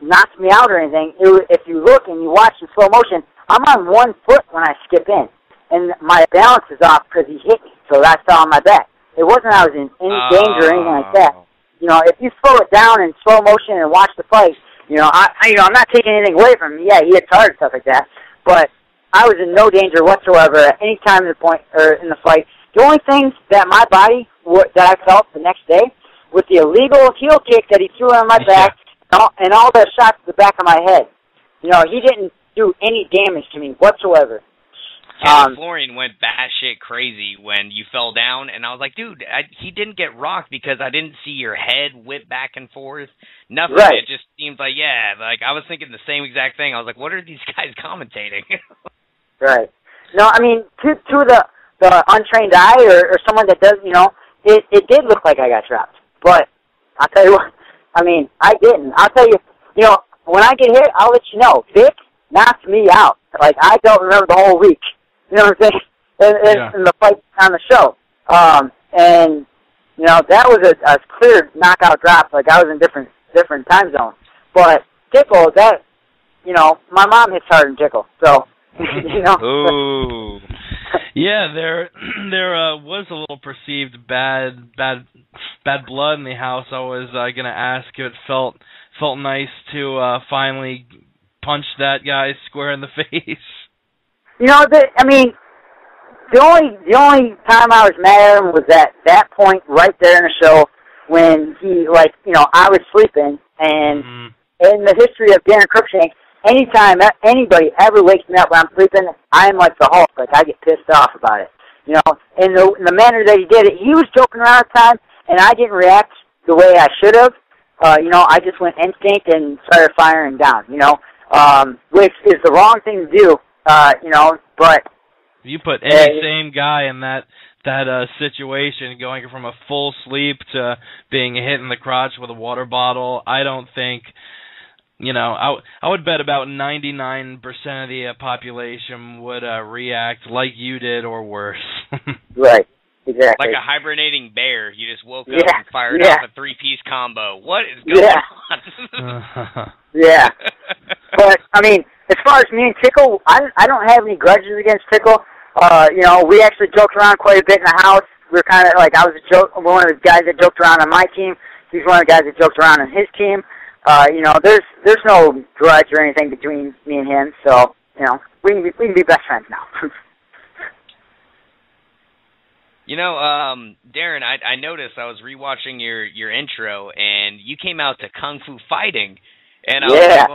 knocked me out or anything. If you look and you watch in slow motion, I'm on one foot when I skip in, and my balance is off because he hit me, so I fell on my back. It wasn't I was in any danger or anything like that. If you slow it down in slow motion and watch the fight, I'm not taking anything away from him. Yeah, he had charged, stuff like that, but I was in no danger whatsoever at any time in the fight. The only thing that my body that I felt the next day was the illegal heel kick that he threw on my back and all the shots to the back of my head. He didn't do any damage to me whatsoever. Florian went batshit crazy when you fell down, and I was like, dude, he didn't get rocked because I didn't see your head whip back and forth. Nothing. Right. It just seems like, I was thinking the same exact thing. I was like, what are these guys commentating? Right. No, to the untrained eye or someone that does, it did look like I got dropped. But I'll tell you what, I didn't. I'll tell you, when I get hit, I'll let you know. Vic knocked me out. Like, I don't remember the whole week. You know what I'm saying? In the fight on the show. And, that was a clear knockout drop. Like, I was in different time zone. But Tickle, my mom hits hard in Tickle. So, Ooh. Yeah, there was a little perceived bad blood in the house. I was going to ask if it felt nice to finally punch that guy square in the face. The only time I was mad at him was at that point right there in the show when he, I was sleeping, and in the history of Daron Cruickshank, anytime anybody ever wakes me up when I'm sleeping, I'm like the Hulk. Like, I get pissed off about it. In the manner that he did it, he was joking around at the time, and I didn't react the way I should have. I just went instinct and started firing down, which is the wrong thing to do, but... You put any same guy in that situation, going from a full sleep to being hit in the crotch with a water bottle, I don't think... I would bet about 99% of the population would react like you did or worse. Right, exactly. Like a hibernating bear. You just woke up and fired off a 3-piece combo. What is going on? Yeah. But, as far as me and Tickle, I don't have any grudges against Tickle. We actually joked around quite a bit in the house. We were kind of like, I was one of the guys that joked around on my team. He's one of the guys that joked around on his team. There's no grudge or anything between me and him, so, we can be best friends now. Daron, I noticed I was rewatching your intro, and you came out to Kung Fu fighting, and I was like,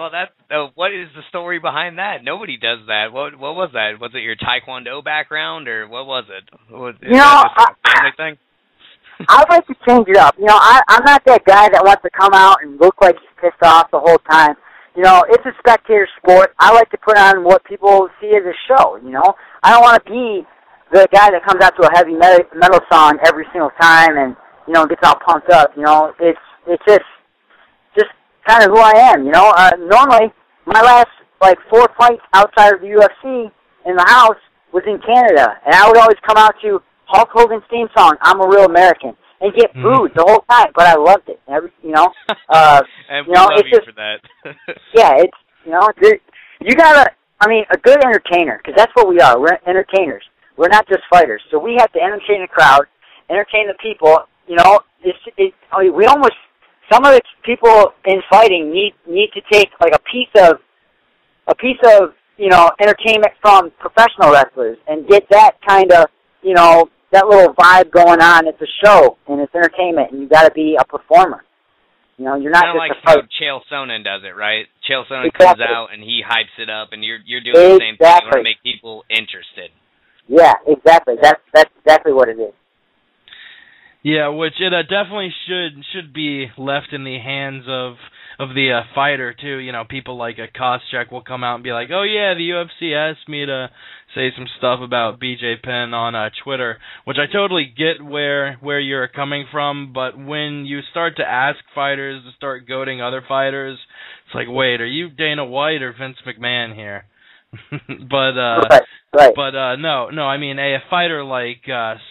well, what is the story behind that? Nobody does that. What was that? Was it your Taekwondo background, or what was it? Thing? I'd like to change it up. I'm not that guy that wants to come out and look like he's pissed off the whole time. It's a spectator sport. I like to put on what people see as a show, I don't want to be the guy that comes out to a heavy metal song every single time and, gets all pumped up. It's just kind of who I am. Normally my last 4 fights outside of the UFC in the house was in Canada, and I would always come out to Hulk Hogan's theme song, "I'm a Real American," and get booed the whole time, but I loved it. And we love you for that. Yeah, you gotta. A good entertainer, because that's what we are. We're entertainers. We're not just fighters. So we have to entertain the crowd, entertain the people. We almost, some of the people in fighting need to take a piece of entertainment from professional wrestlers and get that kind of that little vibe going on. It's a show and it's entertainment, and you got to be a performer. You're not kind of just like a fighter. how Chael Sonnen does it, right? Chael Sonnen Exactly. comes out and he hypes it up, and you're doing the same thing. You want to make people interested. Yeah, exactly. That's exactly what it is. Yeah, which it definitely should be left in the hands of the fighter too. People like a Koscheck will come out and be like, "Oh yeah, the UFC asked me to say some stuff about BJ Penn on Twitter," which I totally get where you're coming from. But when you start to ask fighters to start goating other fighters, it's like, wait, are you Dana White or Vince McMahon here? But right. No. A fighter like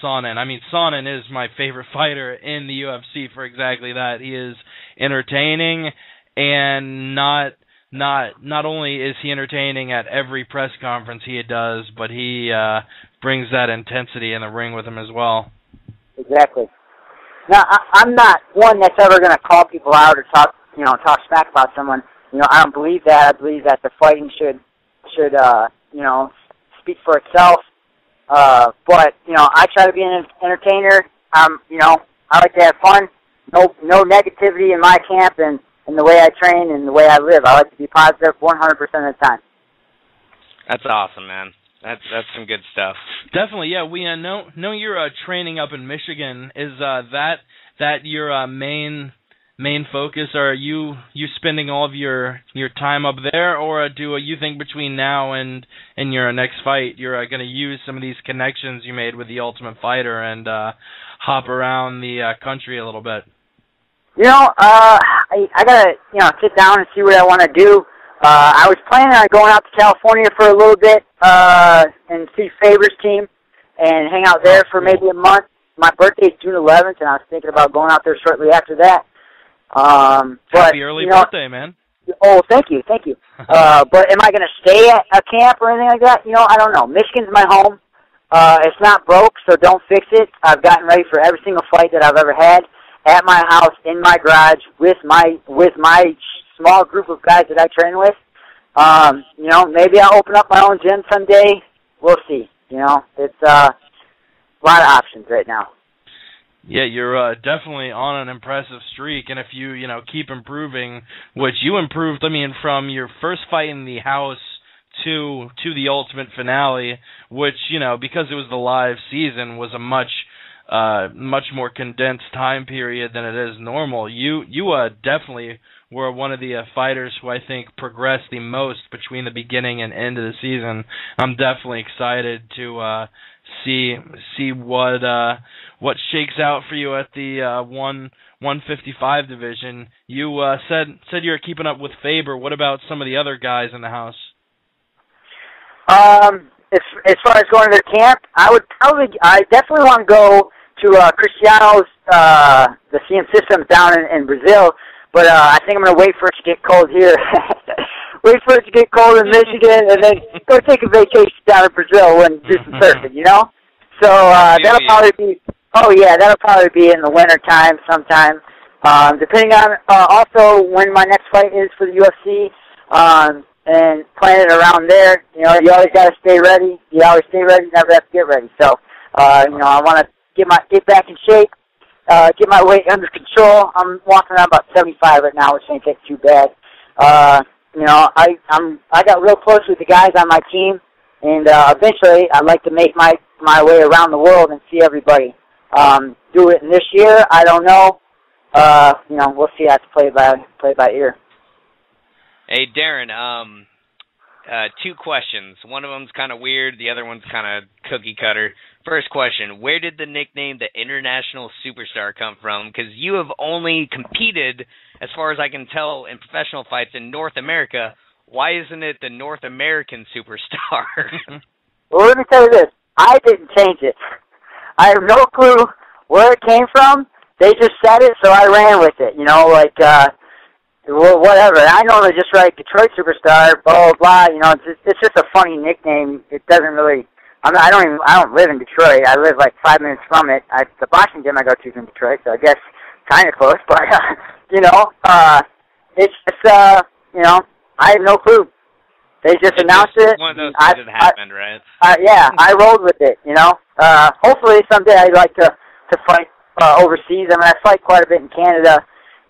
Sonnen. Sonnen is my favorite fighter in the UFC for exactly that. He is entertaining, and not only is he entertaining at every press conference he does, but he brings that intensity in the ring with him as well. Exactly. Now, I'm not one that's ever going to call people out or talk smack about someone. I don't believe that. I believe that the fighting should speak for itself. But I try to be an entertainer. I like to have fun. No negativity in my camp and the way I train and the way I live. I like to be positive 100% of the time. That's awesome, man. That's some good stuff. Definitely, yeah. We know you're training up in Michigan. Is that your main focus? Or are you spending all of your time up there, or do you think between now and your next fight you're going to use some of these connections you made with the Ultimate Fighter and hop around the country a little bit? I gotta sit down and see what I want to do. I was planning on going out to California for a little bit and see Faber's team and hang out there for maybe a month. My birthday's June 11th, and I was thinking about going out there shortly after that. Happy early birthday, man. Oh, thank you. But am I going to stay at a camp or anything like that? I don't know. Michigan's my home. It's not broke, so don't fix it. I've gotten ready for every single fight that I've ever had at my house, in my garage, with my small group of guys that I train with. Maybe I'll open up my own gym someday. We'll see. It's a lot of options right now. Yeah, you're definitely on an impressive streak, and if you keep improving, which you improved, from your first fight in the house to the ultimate finale, which because it was the live season, was a much more condensed time period than it is normal. You definitely were one of the fighters who I think progressed the most between the beginning and end of the season. I'm definitely excited to see what shakes out for you at the 155 division. You said you were keeping up with Faber. What about some of the other guys in the house? As far as going to their camp, I definitely want to go to Cristiano's the CM system down in Brazil, but I think I'm going to wait for it to get cold here. Wait for it to get cold in Michigan, and then go take a vacation down in Brazil and do some surfing, So that'll probably be. Oh yeah, that'll probably be in the winter time sometime. Depending on also when my next fight is for the UFC, and plan it around there. You always got to stay ready. You always stay ready, you never have to get ready. So, I want to get back in shape, get my weight under control. I'm walking around about 75 right now, which ain't too bad. I got real close with the guys on my team, and eventually I'd like to make my way around the world and see everybody. Do it this year, I don't know. We'll see. I have to play by ear. Hey, Daron, two questions. One of them's kind of weird. The other one's kind of cookie cutter. First question, where did the nickname the International Superstar come from? Because you have only competed, as far as I can tell, in professional fights in North America. Why isn't it the North American Superstar? Well, let me tell you this. I didn't change it. I have no clue where it came from. They just said it, so I ran with it. You know, like, well, whatever. I normally just write Detroit Superstar, blah, blah, blah. You know, it's just a funny nickname. It doesn't really... I don't live in Detroit. I live like 5 minutes from it. The boxing gym I go to is in Detroit, so I guess kind of close. But you know, it's just you know, I have no clue. They just announced it. One of those things that happened, right? Yeah, I rolled with it. You know, hopefully someday I'd like to fight overseas. I mean, I fight quite a bit in Canada,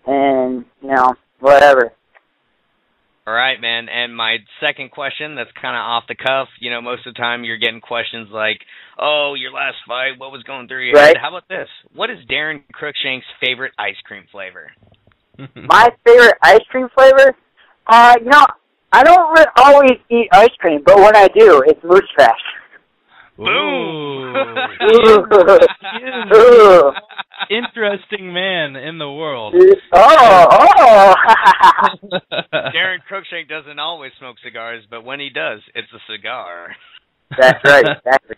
and you know, whatever. All right, man. And my second question, that's kind of off the cuff. You know, most of the time you're getting questions like, oh, your last fight, what was going through your head? How about this? What is Daron Cruickshank's favorite ice cream flavor? My favorite ice cream flavor? You know, I don't always eat ice cream, but when I do, it's Moose Trash. Boom! Ooh. Interesting man in the world. Oh! Daron Cruickshank doesn't always smoke cigars, but when he does, it's a cigar. That's right. Exactly.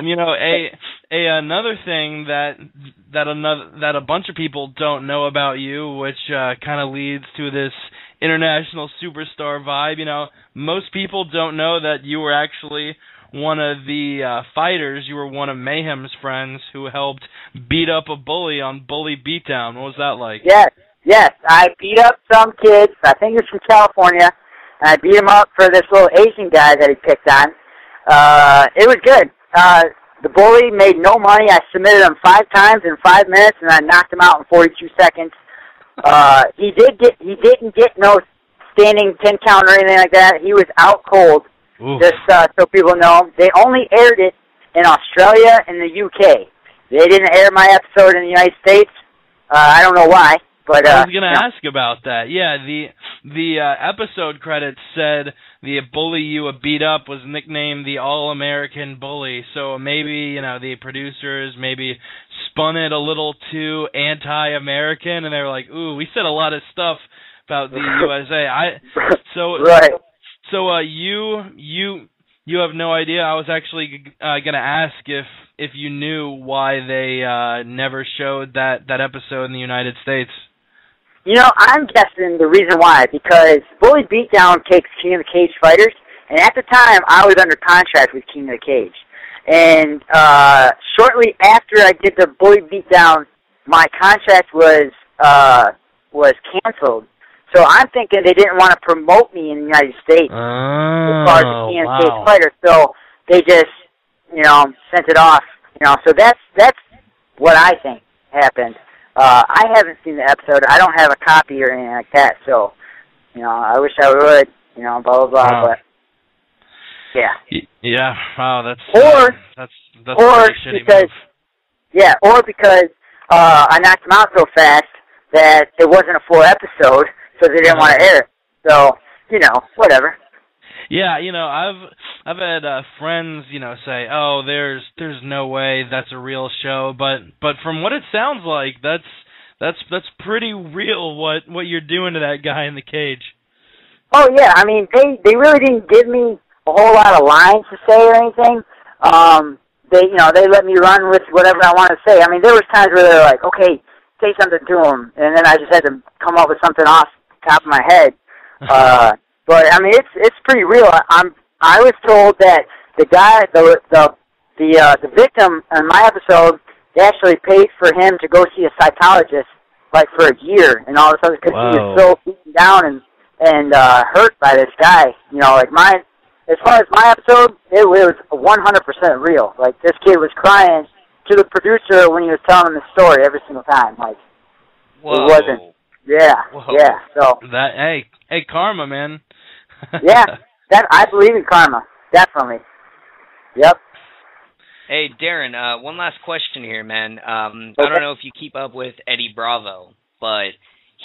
You know, another thing that a bunch of people don't know about you, which kind of leads to this international superstar vibe. You know, most people don't know that you were actually one of the fighters. You were one of Mayhem's friends who helped beat up a bully on Bully Beatdown. What was that like? Yes. I beat up some kids. I think he was from California. And I beat him up for this little Asian guy that he picked on. It was good. The bully made no money. I submitted him 5 times in 5 minutes, and I knocked him out in 42 seconds. He didn't get no standing 10 count or anything like that. He was out cold. Oof. Just so people know, they only aired it in Australia and the UK. They didn't air my episode in the United States. I don't know why, but I was gonna ask about that. Yeah, the episode credits said the bully you beat up was nicknamed the All-American Bully. So maybe, you know, the producers maybe spun it a little too anti-American, and they were like, "Ooh, we said a lot of stuff about the USA." Right. So you have no idea. I was actually gonna ask if you knew why they never showed that episode in the United States. You know, I'm guessing the reason why, because Bully Beatdown takes King of the Cage fighters, and at the time I was under contract with King of the Cage. And shortly after I did the Bully Beatdown, my contract was canceled. So I'm thinking they didn't want to promote me in the United States as far as the King of the Cage fighter. So they just, you know, sent it off. You know, so that's what I think happened. I haven't seen the episode. I don't have a copy or anything like that. So, you know, I wish I would. You know, blah blah blah. Wow. But yeah. Yeah. Wow. That's or shitty because move. Yeah, or because I knocked him out so fast that it wasn't a full episode, so they didn't want to air it. So, you know, whatever. Yeah, you know, I've had friends, you know, say, "Oh, there's no way that's a real show," but from what it sounds like, that's pretty real what you're doing to that guy in the cage. Oh yeah, I mean they really didn't give me a whole lot of lines to say or anything. They let me run with whatever I wanted to say. I mean, there was times where they were like, "Okay, say something to him," and then I just had to come up with something off the top of my head. But I mean, it's pretty real. I was told that the guy, the victim in my episode, they actually paid for him to go see a psychologist like for a year and all this other because he was so beaten down and hurt by this guy. You know, like mine. As far as my episode, it was 100% real. Like this kid was crying to the producer when he was telling him the story every single time. Like it wasn't. Yeah, Whoa. Yeah. So that hey, karma, man. Yeah, I believe in karma, definitely. Yep. Hey, Daron, one last question here, man. Okay. I don't know if you keep up with Eddie Bravo, but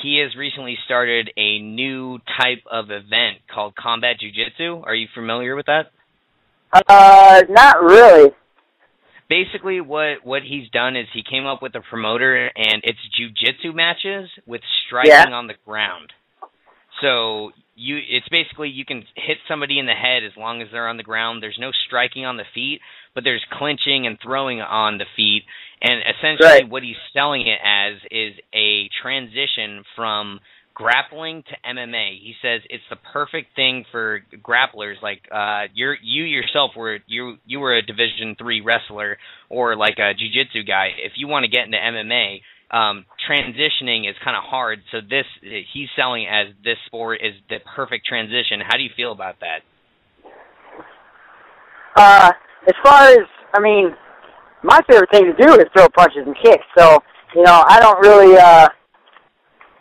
he has recently started a new type of event called combat jiu-jitsu. Are you familiar with that? Not really. Basically, what he's done is he came up with a promoter, and it's jiu-jitsu matches with striking on the ground. So it's basically you can hit somebody in the head as long as they're on the ground. There's no striking on the feet, but there's clinching and throwing on the feet. And essentially what he's selling it as is a transition from grappling to MMA. He says it's the perfect thing for grapplers. Like you yourself were a Division III wrestler or like a jiu-jitsu guy. If you want to get into MMA, transitioning is kind of hard. So he's selling as this sport is the perfect transition. How do you feel about that? As far as, I mean, my favorite thing to do is throw punches and kicks. So, I don't really, I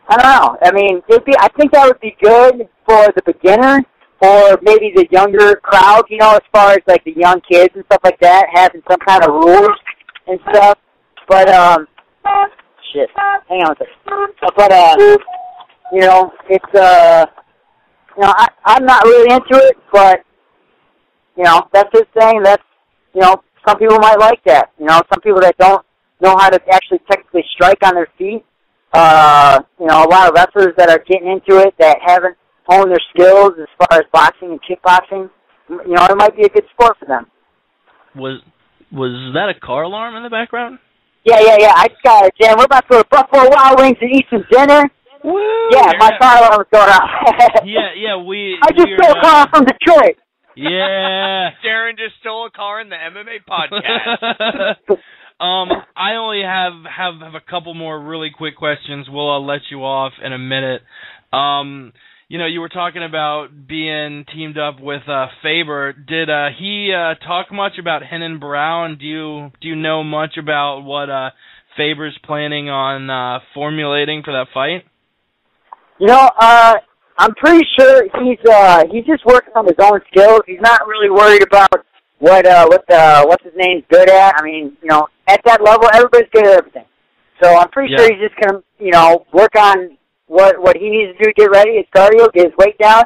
don't know. I mean, I think that would be good for the beginner or maybe the younger crowd, as far as like the young kids and stuff like that, having some kind of rules and stuff. But, shit. Hang on a second. But, it's, I'm not really into it, but, that's his thing. That's, some people might like that. Some people that don't know how to actually technically strike on their feet. A lot of wrestlers that are getting into it that haven't honed their skills as far as boxing and kickboxing, it might be a good sport for them. Was that a car alarm in the background? Yeah. I just got it, Jen. We're about to go to Buffalo Wild Wings and eat some dinner. Woo! Yeah, my car alarm was going off. yeah. I just stole a car from Detroit. Yeah. Daron just stole a car in the MMA podcast. I only have a couple more really quick questions. We'll let you off in a minute. You were talking about being teamed up with Faber. Did he talk much about Henan Brown? Do you know much about what Faber's planning on formulating for that fight? I'm pretty sure he's just working on his own skills. He's not really worried about what's his name's good at. I mean, at that level, everybody's good at everything. So I'm pretty sure he's just gonna, work on what he needs to do to get ready, his cardio, get his weight down,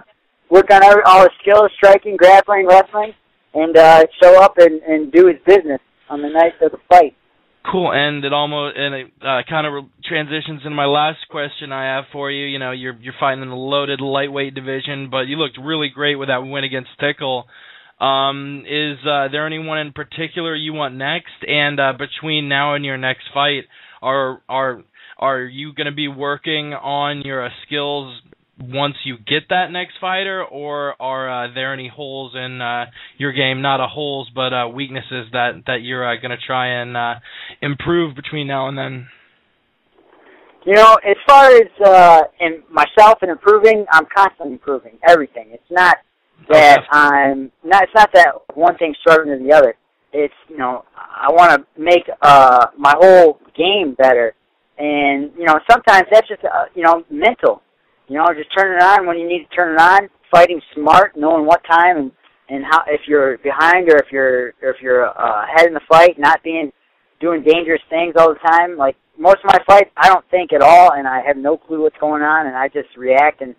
work on all his skills, striking, grappling, wrestling, and show up and do his business on the night of the fight. Cool, and it kind of transitions into my last question I have for you. You're fighting in the loaded lightweight division, but you looked really great with that win against Tickle. Is there anyone in particular you want next? And between now and your next fight, are you going to be working on your skills once you get that next fighter, or are there any holes in your game? Not holes, but weaknesses that you're going to try and improve between now and then? As far as in myself and improving, I'm constantly improving everything. It's not that it's not that one thing's stronger than the other. It's, I want to make my whole game better. And, sometimes that's just, mental. Just turn it on when you need to turn it on, fighting smart, knowing what time and how, if you're behind or if you're ahead in the fight, not doing dangerous things all the time. Like, most of my fights, I don't think at all, and I have no clue what's going on, and I just react, and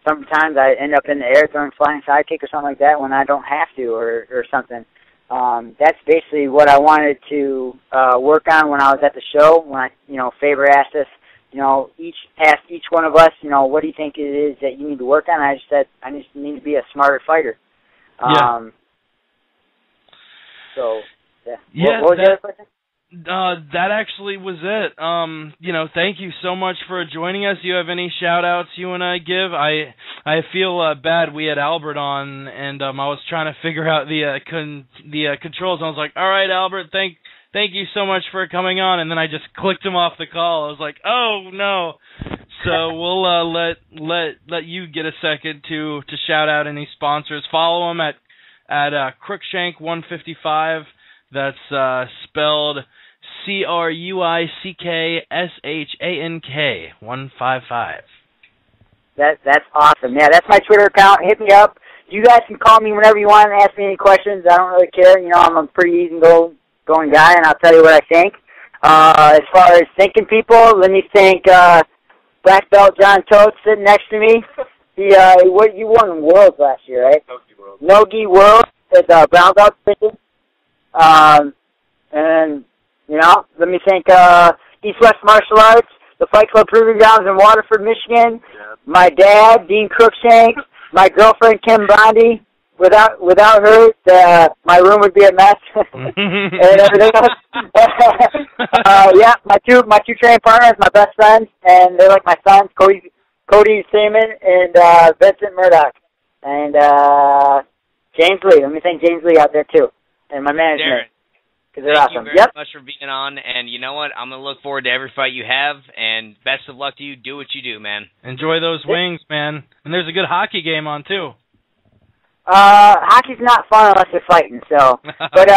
sometimes I end up in the air throwing flying sidekick or something like that when I don't have to or something. That's basically what I wanted to work on when I was at the show. When Faber asked us, asked each one of us, what do you think it is that you need to work on? I just said, I just need to be a smarter fighter. So, yeah. What was the other question? That actually was it. Thank you so much for joining us. Do you have any shout-outs you want to give? I feel bad. We had Albert on, and I was trying to figure out the controls. I was like, all right, Albert, thank you so much for coming on, and then I just clicked him off the call. I was like, oh, no. So we'll let you get a second to shout out any sponsors. Follow him at Cruickshank 155. That's spelled Cruickshank 155. That's awesome. Yeah, that's my Twitter account. Hit me up. You guys can call me whenever you want and ask me any questions. I don't really care. I'm a pretty easygoing guy, and I'll tell you what I think. As far as thinking people, let me think black belt John Toth sitting next to me. He won Worlds last year, right? Nogi World at brown belt division. And let me thank East West Martial Arts, the Fight Club Proving Grounds in Waterford, Michigan. My dad, Dean Cruickshank. My girlfriend, Kim Bondi. Without her, my room would be a mess. And everything else. My two training partners, my best friends, and they're like my sons, Cody Seaman and Vincent Murdoch. And James Lee. Let me thank James Lee out there, too. And my management. Because they're awesome. Thank you very much for being on. And you know what? I'm going to look forward to every fight you have. And best of luck to you. Do what you do, man. Enjoy those wings, man. And there's a good hockey game on, too. Hockey's not fun unless you're fighting, so. But,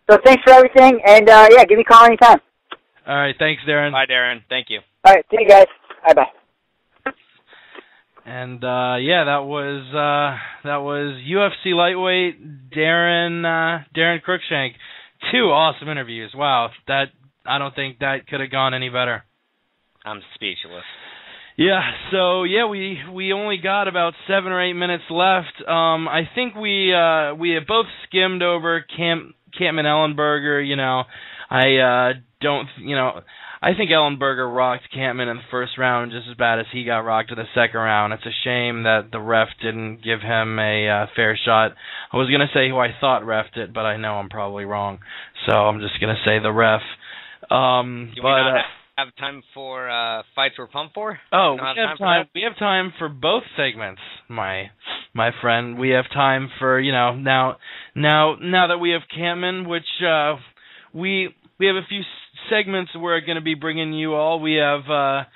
So thanks for everything, and, give me a call anytime. All right, thanks, Daron. Bye, Daron. Thank you. All right, see you guys. Bye-bye. And, that was UFC lightweight Daron Cruickshank. 2 awesome interviews. Wow, I don't think that could have gone any better. I'm speechless. Yeah, so we only got about 7 or 8 minutes left. I think we have both skimmed over Kampman Ellenberger. I think Ellenberger rocked Kampman in the first round just as bad as he got rocked in the second round. It's a shame that the ref didn't give him a fair shot. I was gonna say who I thought refed it, but I know I'm probably wrong, so I'm just gonna say the ref. Have time for fights we're pumped for? Oh, we have time for both segments, my friend. We have time for now that we have Kampman, which we have a few segments we're going to be bringing you all. We have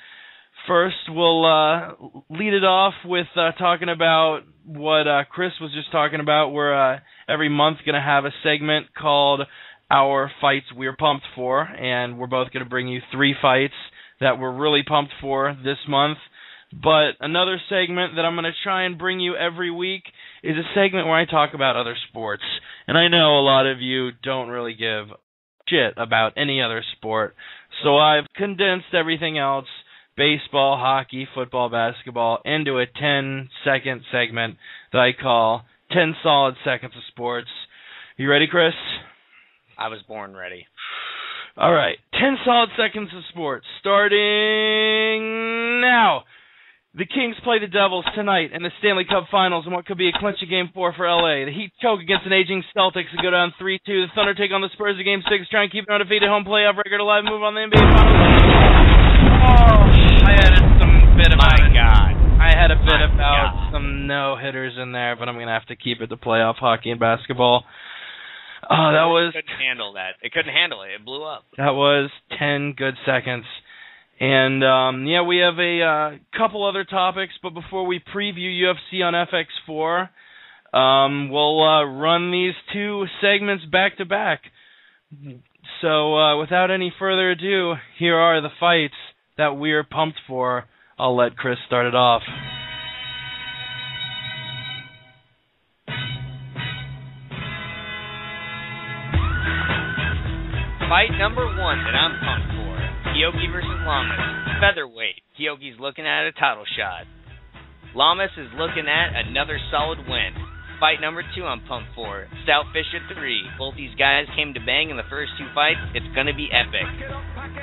first we'll lead it off with talking about what Chris was just talking about. We're every month going to have a segment called Our Fights We're Pumped For, and we're both going to bring you 3 fights that we're really pumped for this month. But another segment that I'm going to try and bring you every week is a segment where I talk about other sports. And I know a lot of you don't really give shit about any other sport, so I've condensed everything else, baseball, hockey, football, basketball, into a 10-second segment that I call 10 Solid Seconds of Sports. You ready, Chris? I was born ready. All right, 10 solid seconds of sports, starting now. The Kings play the Devils tonight in the Stanley Cup Finals in what could be a clinch of Game 4 for LA. The Heat choke against an aging Celtics and go down 3-2. The Thunder take on the Spurs in Game 6, try and keep an undefeated home playoff record alive, move on the NBA Finals. I had some bit about it. God. I had a bit about some no-hitters in there, but I'm going to have to keep it to playoff hockey and basketball. It couldn't handle that. It couldn't handle it. It blew up. That was 10 good seconds. And, we have a couple other topics, but before we preview UFC on FX4, we'll run these 2 segments back to back. So, without any further ado, here are the fights that we're pumped for. I'll let Chris start it off. Fight number 1 that I'm pumped for, Kyogi versus Lamas, featherweight. Kyogi's looking at a title shot. Lamas is looking at another solid win. Fight number 2 I'm pumped for, Stoutfish at 3. Both these guys came to bang in the first 2 fights. It's going to be epic.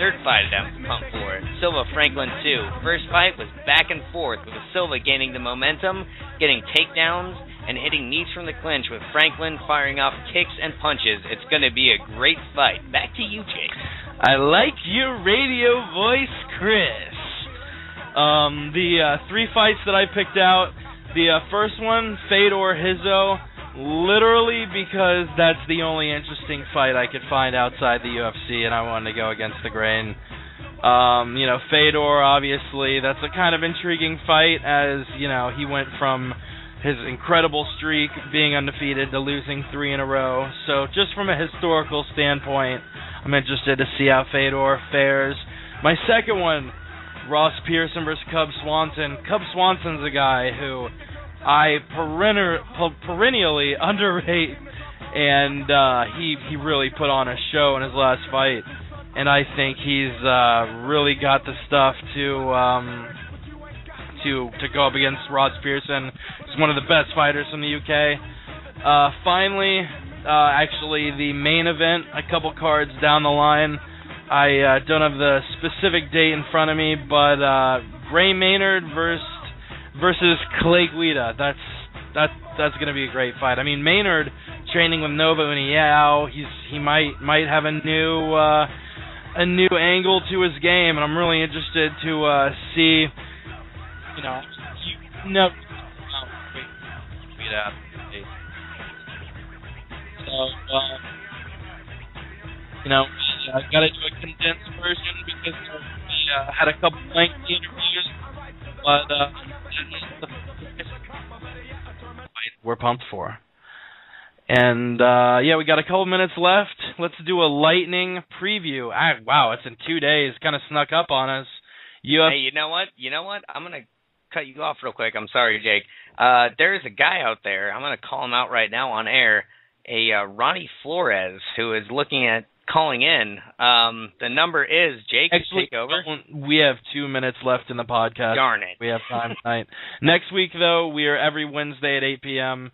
Third fight that I'm pumped for, Silva Franklin 2. First fight was back and forth, with Silva gaining the momentum, getting takedowns, and hitting knees from the clinch, with Franklin firing off kicks and punches. It's going to be a great fight. Back to you, Jake. I like your radio voice, Chris. The 3 fights that I picked out, the first one, Fedor Hizzo, literally because that's the only interesting fight I could find outside the UFC, and I wanted to go against the grain. Fedor, obviously, that's a kind of intriguing fight, as, he went from his incredible streak, being undefeated, to losing 3 in a row. So just from a historical standpoint, I'm interested to see how Fedor fares. My second one, Ross Pearson versus Cub Swanson. Cub Swanson's a guy who I perennially underrate, and he really put on a show in his last fight. and I think he's really got the stuff to go up against Rod Pearson. He's one of the best fighters from the UK. Finally, actually the main event, a couple cards down the line. I don't have the specific date in front of me, but Gray Maynard versus Clay Guida. That's going to be a great fight. I mean, Maynard training with Nova Uniao, he might have a new angle to his game, and I'm really interested to see. I got to do a condensed version because we had a couple lengthy interviews, but we're pumped for. And we got a couple minutes left. Let's do a lightning preview. Wow, it's in 2 days. Kind of snuck up on us. Hey, you know what? I'm gonna cut you off real quick. I'm sorry, Jake. There's a guy out there. I'm gonna call him out right now on air. Ronnie Flores, who is looking at calling in. The number is Jake. Actually, take over. We have 2 minutes left in the podcast. Darn it. We have time tonight. Next week, though, we are every Wednesday at 8 p.m.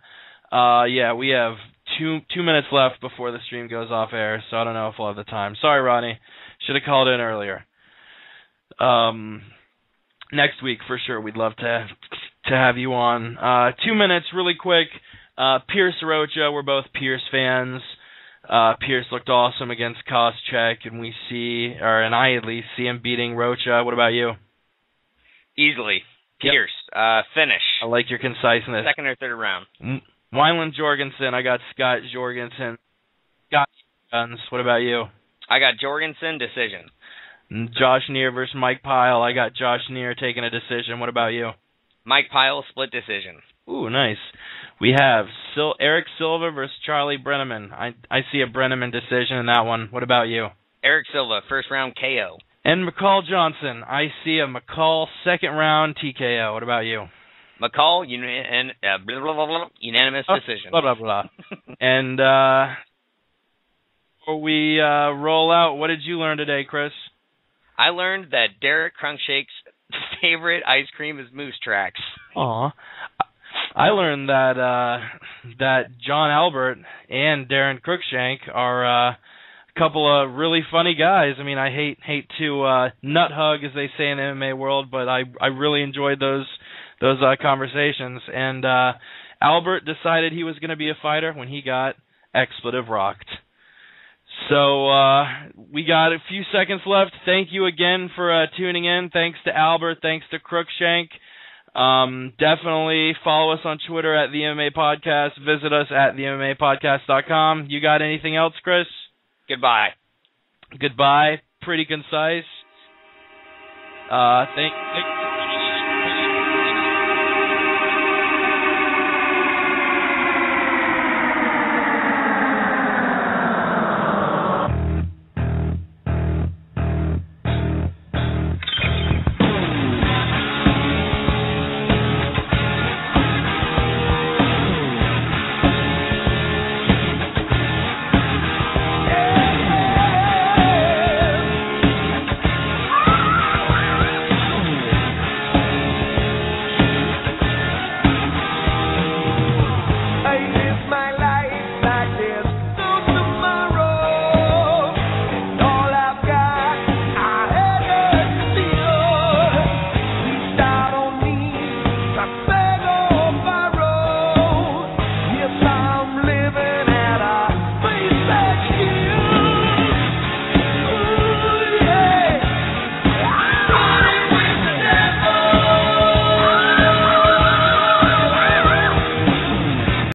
We have two minutes left before the stream goes off air, so I don't know if we'll have the time. Sorry, Ronnie. Should have called in earlier. Next week, for sure, we'd love to have you on. 2 minutes, really quick. Pierce Rocha, we're both Pierce fans. Pierce looked awesome against Koscheck, and I at least see him beating Rocha. What about you? Easily. Pierce. Yep. Finish. I like your conciseness. Second or third round. Wineland Jorgensen, I got Scott Jorgensen. Scott Guns, what about you? I got Jorgensen, decision. Josh Neer versus Mike Pyle, I got Josh Neer taking a decision. What about you? Mike Pyle, split decision. Ooh, nice. We have Eric Silva versus Charlie Brenneman. I see a Brenneman decision in that one. What about you? Eric Silva, first round KO. And McCall Johnson. I see a McCall second round TKO. What about you? McCall, unanimous decision. Blah, blah, blah. And before we roll out, what did you learn today, Chris? I learned that Daron Cruickshank's favorite ice cream is Moose Tracks. Aw. I learned that John Albert and Daron Cruickshank are a couple of really funny guys. I mean, I hate to nut hug, as they say in the MMA world, but I really enjoyed those conversations. And Albert decided he was going to be a fighter when he got expletive rocked. So we got a few seconds left. Thank you again for tuning in. Thanks to Albert. Thanks to Cruickshank. Definitely follow us on Twitter at the MMA Podcast. Visit us at themmapodcast.com. You got anything else, Chris? Goodbye. Goodbye. Pretty concise. Thank you.